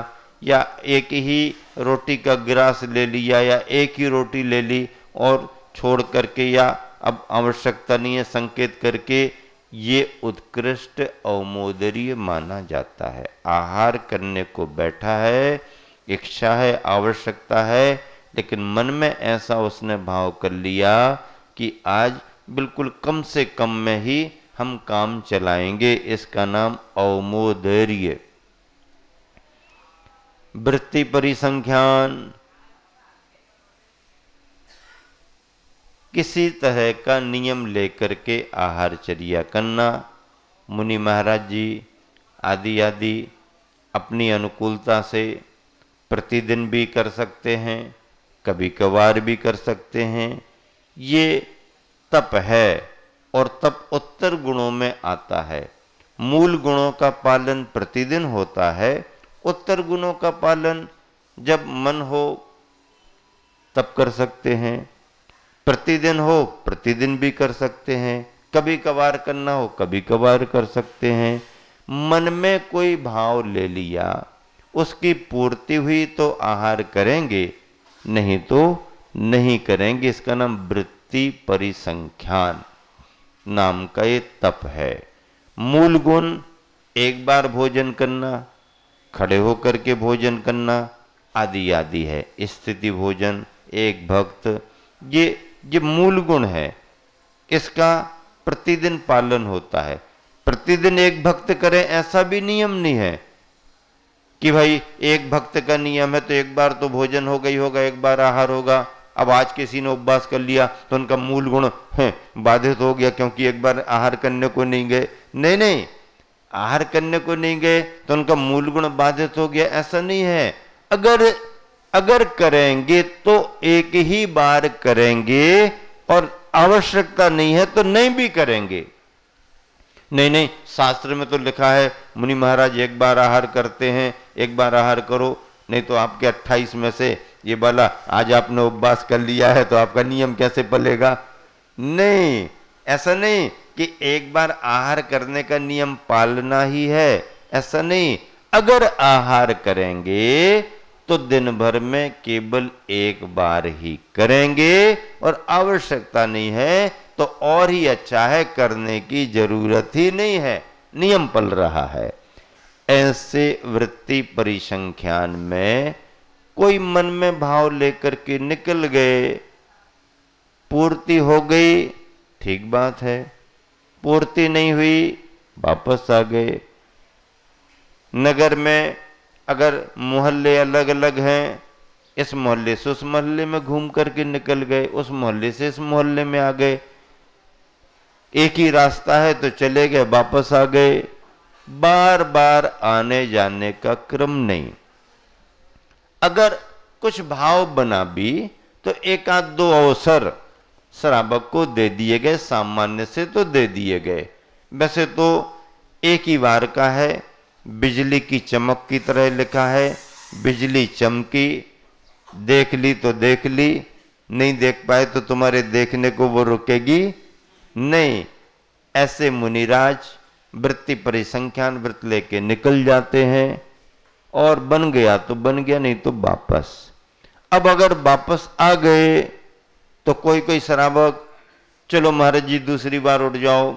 या एक ही रोटी का गिलास ले लिया, या एक ही रोटी ले ली और छोड़ करके, या अब आवश्यकता नहीं है संकेत करके, ये उत्कृष्ट अवमोदरीय माना जाता है। आहार करने को बैठा है, इच्छा है, आवश्यकता है, लेकिन मन में ऐसा उसने भाव कर लिया कि आज बिल्कुल कम से कम में ही हम काम चलाएंगे, इसका नाम अवमोदर्य। वृत्ति परिसंख्यान, किसी तरह का नियम लेकर के आहारचर्या करना। मुनि महाराज जी आदि आदि अपनी अनुकूलता से प्रतिदिन भी कर सकते हैं, कभी कभार भी कर सकते हैं। ये तप है, और तप उत्तर गुणों में आता है। मूल गुणों का पालन प्रतिदिन होता है, उत्तर गुणों का पालन जब मन हो तब कर सकते हैं, प्रतिदिन हो प्रतिदिन भी कर सकते हैं, कभी कभार करना हो कभी कभार कर सकते हैं। मन में कोई भाव ले लिया, उसकी पूर्ति हुई तो आहार करेंगे, नहीं तो नहीं करेंगे। इसका नाम वृत्ति परिसंख्यान नाम का ये तप है। मूल गुण एक बार भोजन करना, खड़े होकर के भोजन करना आदि आदि है। स्थिति भोजन, एक भक्त, ये मूल गुण है। इसका प्रतिदिन पालन होता है। प्रतिदिन एक भक्त करे ऐसा भी नियम नहीं है कि भाई एक भक्त का नियम है तो एक बार तो भोजन हो गई होगा, एक बार आहार होगा। अब आज किसी ने उपवास कर लिया तो उनका मूल गुण बाधित हो गया क्योंकि एक बार आहार करने को नहीं गए। नहीं, आहार करने को नहीं गए तो उनका मूल गुण बाधित हो गया, ऐसा नहीं है। अगर करेंगे तो एक ही बार करेंगे और आवश्यकता नहीं है तो नहीं भी करेंगे। नहीं, शास्त्र में तो लिखा है मुनि महाराज एक बार आहार करते हैं, एक बार आहार करो, नहीं तो आपके 28 में से ये बोला आज आपने उपवास कर लिया है तो आपका नियम कैसे पलेगा। नहीं, ऐसा नहीं कि एक बार आहार करने का नियम पालना ही है, ऐसा नहीं। अगर आहार करेंगे तो दिन भर में केवल एक बार ही करेंगे और आवश्यकता नहीं है तो और ही अच्छा है, करने की जरूरत ही नहीं है, नियम पल रहा है। ऐसे वृत्ति परिसंख्यान में कोई मन में भाव लेकर के निकल गए, पूर्ति हो गई, ठीक बात है, पूर्ति नहीं हुई वापस आ गए। नगर में अगर मोहल्ले अलग अलग हैं, इस मोहल्ले से उस मोहल्ले में घूम करके निकल गए, उस मोहल्ले से इस मोहल्ले में आ गए, एक ही रास्ता है तो चले गए वापस आ गए, बार बार आने जाने का क्रम नहीं। अगर कुछ भाव बना भी तो एक आध दो अवसर श्रावक को दे दिए गए, सामान्य से तो दे दिए गए। वैसे तो एक ही बार का है, बिजली की चमक की तरह लिखा है, बिजली चमकी, देख ली तो देख ली, नहीं देख पाए तो तुम्हारे देखने को वो रुकेगी नहीं। ऐसे मुनिराज वृत्ति परिसंख्यान वृत्त लेके निकल जाते हैं और बन गया तो बन गया, नहीं तो वापस। अब अगर वापस आ गए तो कोई कोई श्रावक, चलो महाराज जी दूसरी बार उठ जाओ,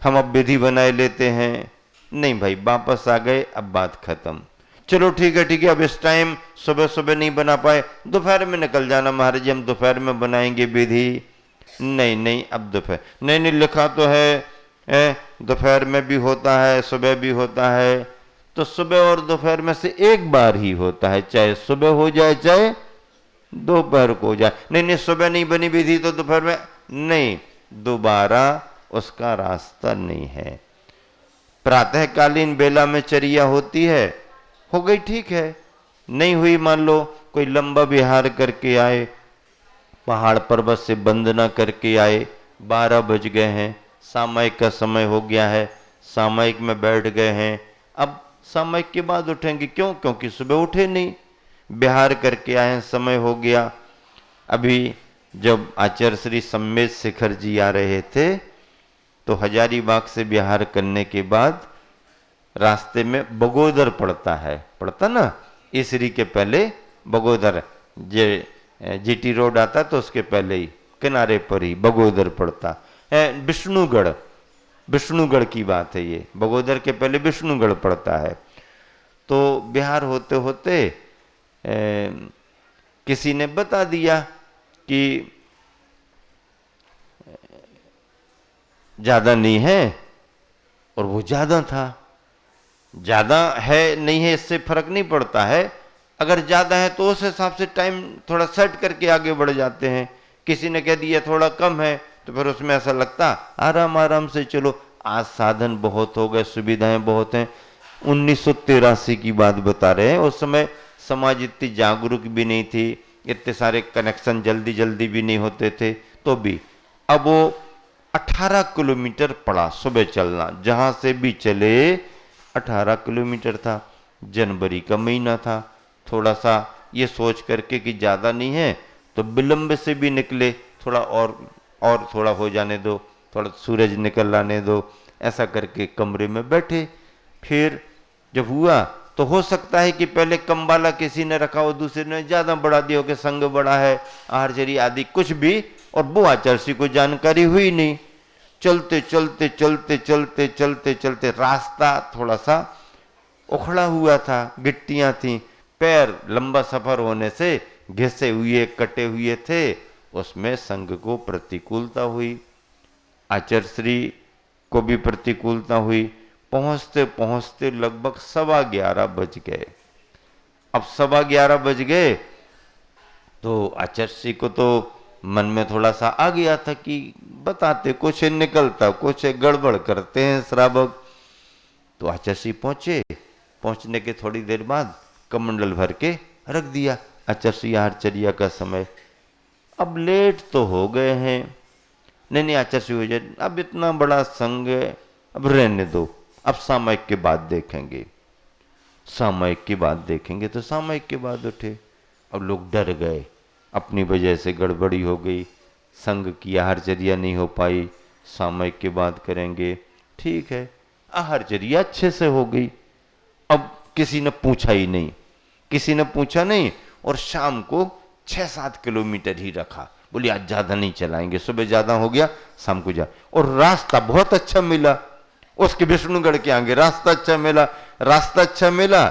हम अब विधि बनाए लेते हैं। नहीं भाई, वापस आ गए, अब बात खत्म। चलो ठीक है ठीक है, अब इस टाइम सुबह सुबह नहीं बना पाए, दोपहर में निकल जाना महाराज जी, हम दोपहर में बनाएंगे विधि। नहीं नहीं, अब दोपहर नहीं, नहीं लिखा तो है दोपहर में भी होता है सुबह भी होता है, तो सुबह और दोपहर में से एक बार ही होता है, चाहे सुबह हो जाए चाहे दोपहर को हो जाए। नहीं नहीं, सुबह नहीं बनी विधि तो दोपहर में नहीं, दोबारा उसका रास्ता नहीं है। प्रातःकालीन बेला में चर्या होती है, हो गई ठीक है, नहीं हुई मान लो कोई लंबा विहार करके आए, पहाड़ पर्वत से वंदना करके आए, 12 बज गए हैं, सामयिक का समय हो गया है, सामयिक में बैठ गए हैं, अब सामयिक के बाद उठेंगे, क्यों? क्योंकि सुबह उठे नहीं, विहार करके आए हैं, समय हो गया। अभी जब आचार्य श्री सम्मेद शिखर जी आ रहे थे तो हजारीबाग से विहार करने के बाद रास्ते में बगोदर पड़ता है, पड़ता ना, इसरी के पहले बगोदर, जीटी रोड आता तो उसके पहले ही किनारे पर ही बगोदर पड़ता है। विष्णुगढ़, विष्णुगढ़ की बात है ये, बगोदर के पहले विष्णुगढ़ पड़ता है। तो बिहार होते होते किसी ने बता दिया कि ज्यादा नहीं है, और वो ज्यादा था। ज्यादा है नहीं है इससे फर्क नहीं पड़ता है, अगर ज्यादा है तो उस हिसाब से टाइम थोड़ा सेट करके आगे बढ़ जाते हैं। किसी ने कह दिया थोड़ा कम है तो फिर उसमें ऐसा लगता आराम आराम से चलो, आज साधन बहुत हो गए, सुविधाएं बहुत हैं। 1983 की बात बता रहे हैं, उस समय समाज इतनी जागरूक भी नहीं थी, इतने सारे कनेक्शन जल्दी जल्दी भी नहीं होते थे, तो भी अब वो 18 किलोमीटर पड़ा सुबह चलना, जहां से भी चले 18 किलोमीटर था। जनवरी का महीना था, थोड़ा सा ये सोच करके कि ज़्यादा नहीं है तो विलंब से भी निकले, थोड़ा और थोड़ा हो जाने दो, थोड़ा सूरज निकल आने दो, ऐसा करके कमरे में बैठे। फिर जब हुआ तो हो सकता है कि पहले कम वाला किसी ने रखा हो, दूसरे ने ज़्यादा बढ़ा दिया हो कि संग बड़ा है, आहारचर्य आदि कुछ भी, और वो आचार्य को जानकारी हुई नहीं। चलते चलते चलते चलते चलते चलते रास्ता थोड़ा सा उखड़ा हुआ था, गिट्टियां थी, पैर लंबा सफर होने से घिसे हुए कटे हुए थे, उसमें संघ को प्रतिकूलता हुई, आचार्य श्री को भी प्रतिकूलता हुई। पहुंचते पहुंचते लगभग 11:15 बज गए। अब 11:15 बज गए तो आचार्य श्री को तो मन में थोड़ा सा आ गया था कि बताते कुछ निकलता, कुछ गड़बड़ करते हैं श्रावक। तो आचार्य श्री पहुंचे, पहुंचने के थोड़ी देर बाद कमंडल भर के रख दिया आचार्य श्री आहारचर्या का समय। अब लेट तो हो गए हैं, नहीं आचार्य श्री हो जाए, अब इतना बड़ा संघ है, अब रहने दो, अब सामयिक के बाद देखेंगे, सामयिक की बात देखेंगे। तो सामयिक के बाद उठे, अब लोग डर गए, अपनी वजह से गड़बड़ी हो गई, संघ की आहारचर्या नहीं हो पाई, सामयिक की बात करेंगे, ठीक है, आहारचर्या अच्छे से हो गई। अब किसी ने पूछा ही नहीं, किसी ने पूछा नहीं, और शाम को 6-7 किलोमीटर ही रखा, बोली आज ज्यादा नहीं चलाएंगे, सुबह ज्यादा हो गया शाम को जा। और रास्ता बहुत अच्छा मिला, उसके विष्णुगढ़ के आगे रास्ता अच्छा मिला, रास्ता अच्छा मिला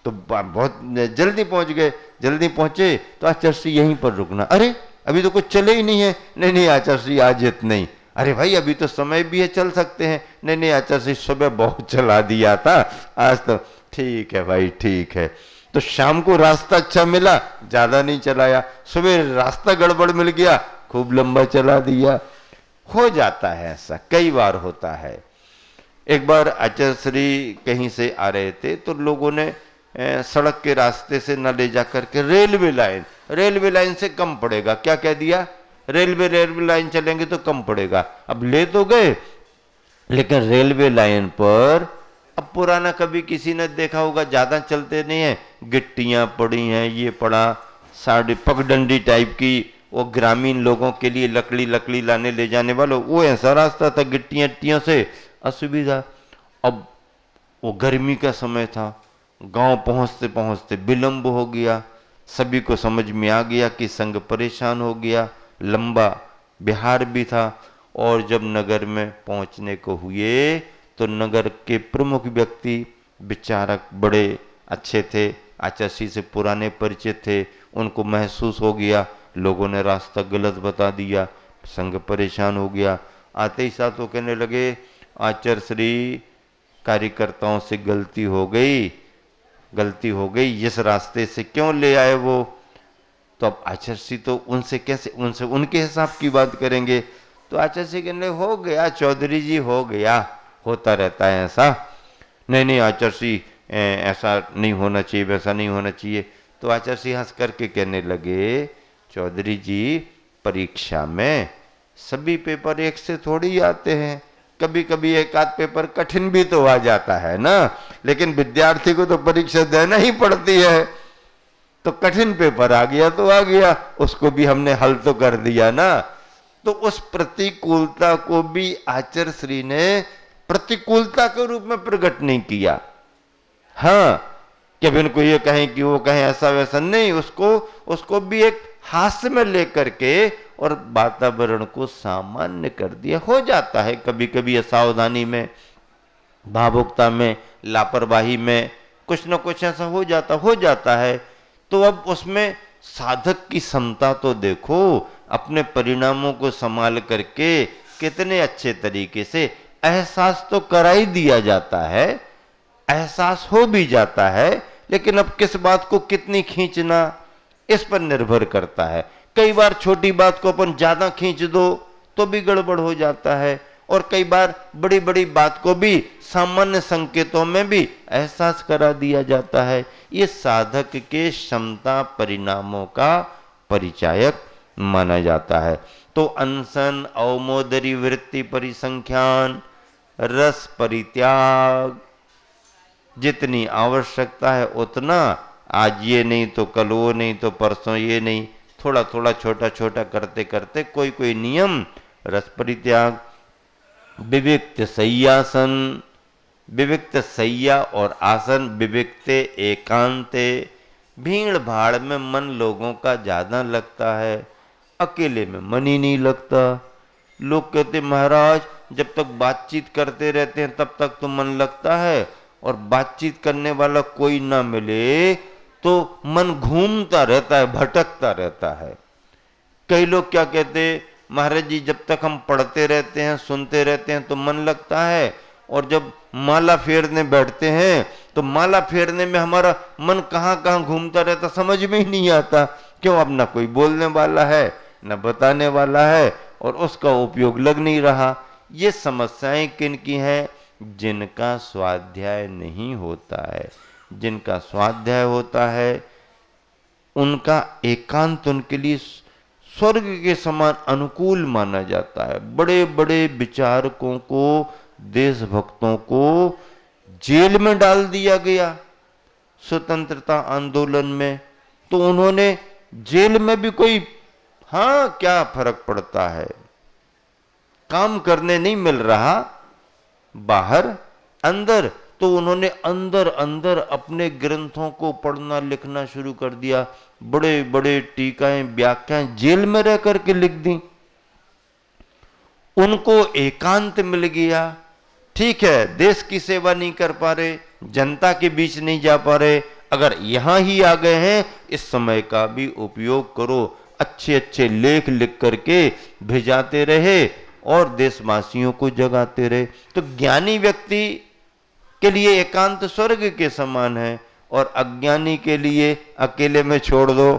तो बहुत जल्दी पहुंच गए। जल्दी पहुंचे तो आचार्य श्री यहीं पर रुकना, अरे अभी तो कुछ चले ही नहीं है, नहीं नहीं आचार्य श्री आज नहीं, अरे भाई अभी तो समय भी है, चल सकते हैं, नहीं नहीं आचार्य श्री सुबह बहुत चला दिया था, आज तो ठीक है भाई ठीक है। तो शाम को रास्ता अच्छा मिला, ज्यादा नहीं चलाया, सुबह रास्ता गड़बड़ मिल गया, खूब लंबा चला दिया। हो जाता है ऐसा, कई बार होता है। एक बार आचार्य श्री कहीं से आ रहे थे तो लोगों ने सड़क के रास्ते से न ले जाकर के रेलवे लाइन से कम पड़ेगा, क्या कह दिया, रेलवे लाइन चलेंगे तो कम पड़ेगा। अब ले तो गए, लेकिन रेलवे लाइन पर अब पुराना कभी किसी ने देखा होगा, ज्यादा चलते नहीं है, गिट्टियां पड़ी हैं, ये पड़ा, साड़ी पगडंडी टाइप की, वो ग्रामीण लोगों के लिए लकड़ी लाने ले जाने वालों, वो ऐसा रास्ता था, गिट्टियां से असुविधा। अब वो गर्मी का समय था, गांव पहुंचते पहुंचते विलंब हो गया, सभी को समझ में आ गया कि संघ परेशान हो गया, लंबा बिहार भी था। और जब नगर में पहुंचने को हुए तो नगर के प्रमुख व्यक्ति विचारक बड़े अच्छे थे, आचार्य श्री से पुराने परिचित थे, उनको महसूस हो गया लोगों ने रास्ता गलत बता दिया, संघ परेशान हो गया। आते ही साथ वो कहने लगे आचार्य श्री कार्यकर्ताओं से गलती हो गई, इस रास्ते से क्यों ले आए वो। तो अब आचार्य श्री तो उनसे कैसे, उनसे उनके हिसाब की बात करेंगे। तो आचार्य श्री कहने हो गया चौधरी जी, हो गया, होता रहता है ऐसा, नहीं आचार्य श्री ऐसा नहीं होना चाहिए, वैसा नहीं होना चाहिए। तो आचार्य श्री हंस करके कहने लगे चौधरी जी परीक्षा में सभी पेपर एक से थोड़ी आते हैं, कभी कभी एक आध पेपर कठिन भी तो आ जाता है ना, लेकिन विद्यार्थी को तो परीक्षा देना ही पड़ती है। तो कठिन पेपर आ गया तो आ गया, उसको भी हमने हल तो कर दिया ना। तो उस प्रतिकूलता को भी आचार्य श्री ने प्रतिकूलता के रूप में प्रकट नहीं किया। हाँ, कि अब इनको ये कहें कि वो कहें ऐसा वैसा नहीं, उसको भी एक हास्य में लेकर के और वातावरण को सामान्य कर दिया। हो जाता है कभी कभी असावधानी में, भावुकता में, लापरवाही में कुछ न कुछ ऐसा हो जाता है। तो अब उसमें साधक की क्षमता तो देखो, अपने परिणामों को संभाल करके कितने अच्छे तरीके से एहसास तो करा ही दिया जाता है, एहसास हो भी जाता है, लेकिन अब किस बात को कितनी खींचना इस पर निर्भर करता है। कई बार छोटी बात को अपन ज्यादा खींच दो तो भी गड़बड़ हो जाता है, और कई बार बड़ी बड़ी बात को भी सामान्य संकेतों में भी एहसास करा दिया जाता है। ये साधक के क्षमता परिणामों का परिचायक माना जाता है। तो अनशन, अवमोदरी वृत्ति परिसंख्यान, रस परित्याग, जितनी आवश्यकता है उतना, आज ये नहीं तो कल वो नहीं तो परसों ये नहीं, थोड़ा थोड़ा छोटा छोटा करते करते कोई नियम, रस परित्याग। विविक्त सय्यासन, विविक्त सय्या और आसन, विविक्ते एकांते, भीड़ भाड़ में मन लोगों का ज्यादा लगता है, अकेले में मन ही नहीं लगता। लोग कहते महाराज जब तक बातचीत करते रहते हैं तब तक तो मन लगता है, और बातचीत करने वाला कोई ना मिले तो मन घूमता रहता है, भटकता रहता है। कई लोग क्या कहते महाराज जी जब तक हम पढ़ते रहते हैं, सुनते रहते हैं तो मन लगता है, और जब माला फेरने बैठते हैं तो माला फेरने में हमारा मन कहाँ कहाँ घूमता रहता, समझ में ही नहीं आता। क्यों? अब ना कोई बोलने वाला है, न बताने वाला है, और उसका उपयोग लग नहीं रहा। ये समस्याएं किन की हैं? जिनका स्वाध्याय नहीं होता है। जिनका स्वाध्याय होता है उनका एकांत उनके लिए स्वर्ग के समान अनुकूल माना जाता है। बड़े बड़े विचारकों को, देशभक्तों को जेल में डाल दिया गया स्वतंत्रता आंदोलन में, तो उन्होंने जेल में भी कोई, हाँ क्या फर्क पड़ता है, काम करने नहीं मिल रहा बाहर अंदर, तो उन्होंने अंदर अंदर अपने ग्रंथों को पढ़ना लिखना शुरू कर दिया। बड़े बड़े टीकाएं व्याख्याएं जेल में रह करके लिख दी। उनको एकांत मिल गया। ठीक है, देश की सेवा नहीं कर पा रहे, जनता के बीच नहीं जा पा रहे, अगर यहां ही आ गए हैं, इस समय का भी उपयोग करो। अच्छे अच्छे लेख लिख करके भेजाते रहे और देशवासियों को जगाते रहे। तो ज्ञानी व्यक्ति के लिए एकांत स्वर्ग के समान है, और अज्ञानी के लिए अकेले में छोड़ दो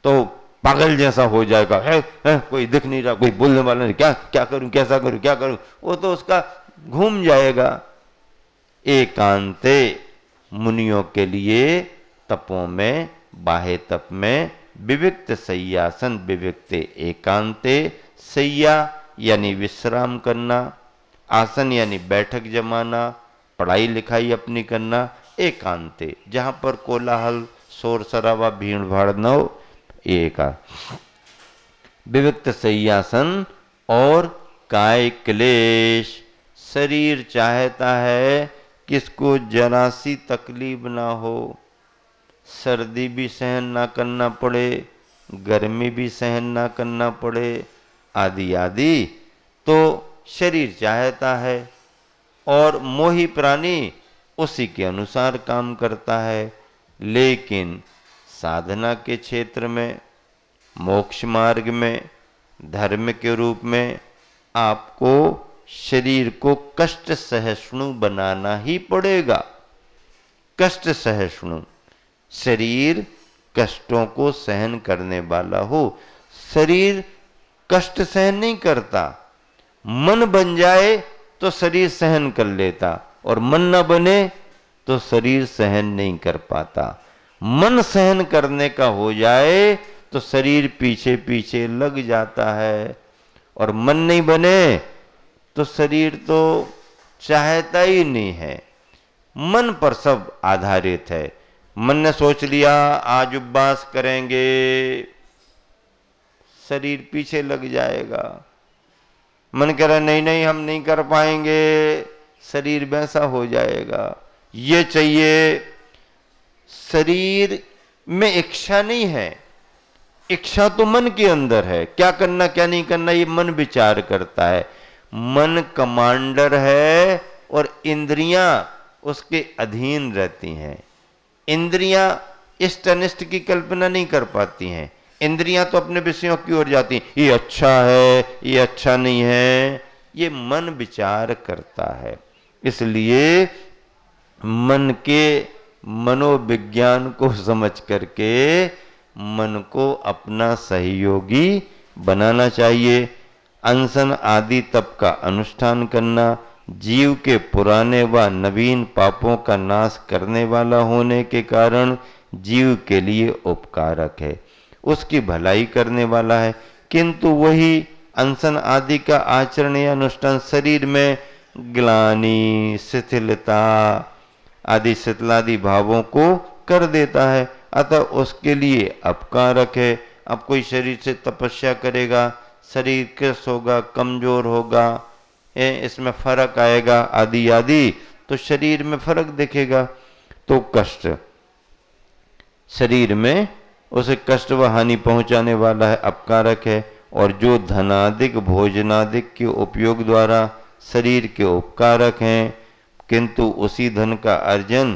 तो पागल जैसा हो जाएगा। है कोई दिख नहीं रहा, कोई बोलने वाला नहीं, क्या क्या करूं, कैसा करूं, क्या करूं, वो तो उसका घूम जाएगा। एकांते मुनियों के लिए तपों में, बाह्य तप में विविक्त शय्यासन, विविक्ते एकांते, शय्या यानी विश्राम करना, आसन यानी बैठक जमाना, पढ़ाई लिखाई अपनी करना, एकांते जहां पर कोलाहल शोर शराबा भीड़ भाड़ न हो, एका विविक्त शय्यासन। और काय क्लेश, शरीर चाहता है किसको जरा सी तकलीफ ना हो, सर्दी भी सहन ना करना पड़े, गर्मी भी सहन ना करना पड़े, आदि आदि, तो शरीर चाहता है और मोही प्राणी उसी के अनुसार काम करता है। लेकिन साधना के क्षेत्र में, मोक्ष मार्ग में, धर्म के रूप में आपको शरीर को कष्ट सहिष्णु बनाना ही पड़ेगा। कष्ट सहिष्णु, शरीर कष्टों को सहन करने वाला हो। शरीर कष्ट सहन नहीं करता, मन बन जाए तो शरीर सहन कर लेता, और मन न बने तो शरीर सहन नहीं कर पाता। मन सहन करने का हो जाए तो शरीर पीछे पीछे लग जाता है, और मन नहीं बने तो शरीर तो चाहता ही नहीं है। मन पर सब आधारित है। मन ने सोच लिया आज उपवास करेंगे, शरीर पीछे लग जाएगा। मन कह रहा नहीं नहीं हम नहीं कर पाएंगे, शरीर वैसा हो जाएगा। ये चाहिए, शरीर में इच्छा नहीं है, इच्छा तो मन के अंदर है। क्या करना क्या नहीं करना ये मन विचार करता है। मन कमांडर है और इंद्रियां उसके अधीन रहती हैं। इंद्रियां इष्ट अनिष्ट की कल्पना नहीं कर पाती हैं। इंद्रियां तो अपने विषयों की ओर जाती हैं, ये अच्छा है, ये अच्छा नहीं है, ये मन विचार करता है। इसलिए मन के मनोविज्ञान को समझ करके मन को अपना सहयोगी बनाना चाहिए। अनशन आदि तप का अनुष्ठान करना जीव के पुराने व नवीन पापों का नाश करने वाला होने के कारण जीव के लिए उपकारक है, उसकी भलाई करने वाला है। किंतु वही अनशन आदि का आचरण या अनुष्ठान शरीर में ग्लानि, शिथिलता आदि शिथिलादि भावों को कर देता है, अतः उसके लिए अपकारक है। अब कोई शरीर से तपस्या करेगा, शरीर कृश होगा, कमजोर होगा, इसमें फर्क आएगा आदि आदि, तो शरीर में फर्क दिखेगा, तो कष्ट शरीर में उसे कष्ट व हानि पहुंचाने वाला है, अपकारक है। और जो धनादिक भोजनादिक के उपयोग द्वारा शरीर के उपकारक हैं, किंतु उसी धन का अर्जन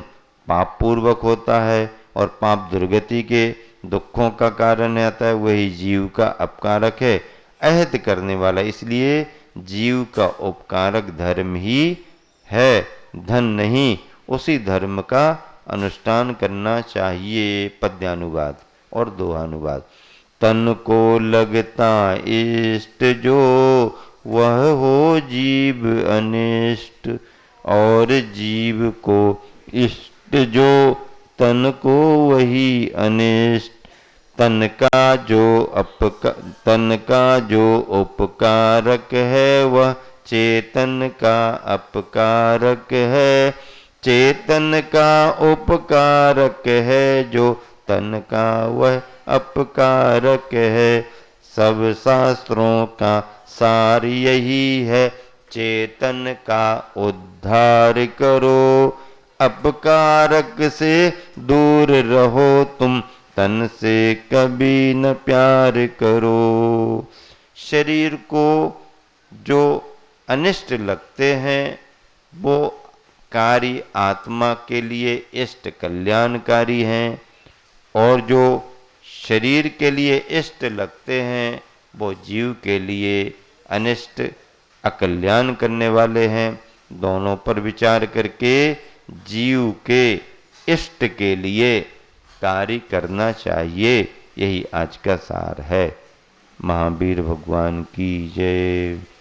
पाप पूर्वक होता है और पाप दुर्गति के दुखों का कारण रहता है, वही जीव का अपकारक है, अहित करने वाला। इसलिए जीव का उपकारक धर्म ही है, धन नहीं। उसी धर्म का अनुष्ठान करना चाहिए। पद्यानुवाद और दोहानुवाद। तन को लगता इष्ट जो वह हो जीव अनिष्ट, और जीव को इष्ट जो तन को वही अनिष्ट। तन का जो उपकारक है वह चेतन का अपकारक है। चेतन का उपकारक है जो तन का वह अपकारक है। सब शास्त्रों का सार यही है, चेतन का उद्धार करो। अपकारक से दूर रहो तुम, तन से कभी न प्यार करो। शरीर को जो अनिष्ट लगते हैं वो कार्य आत्मा के लिए इष्ट कल्याणकारी हैं, और जो शरीर के लिए इष्ट लगते हैं वो जीव के लिए अनिष्ट अकल्याण करने वाले हैं। दोनों पर विचार करके जीव के इष्ट के लिए कार्य करना चाहिए। यही आज का सार है। महावीर भगवान की जय।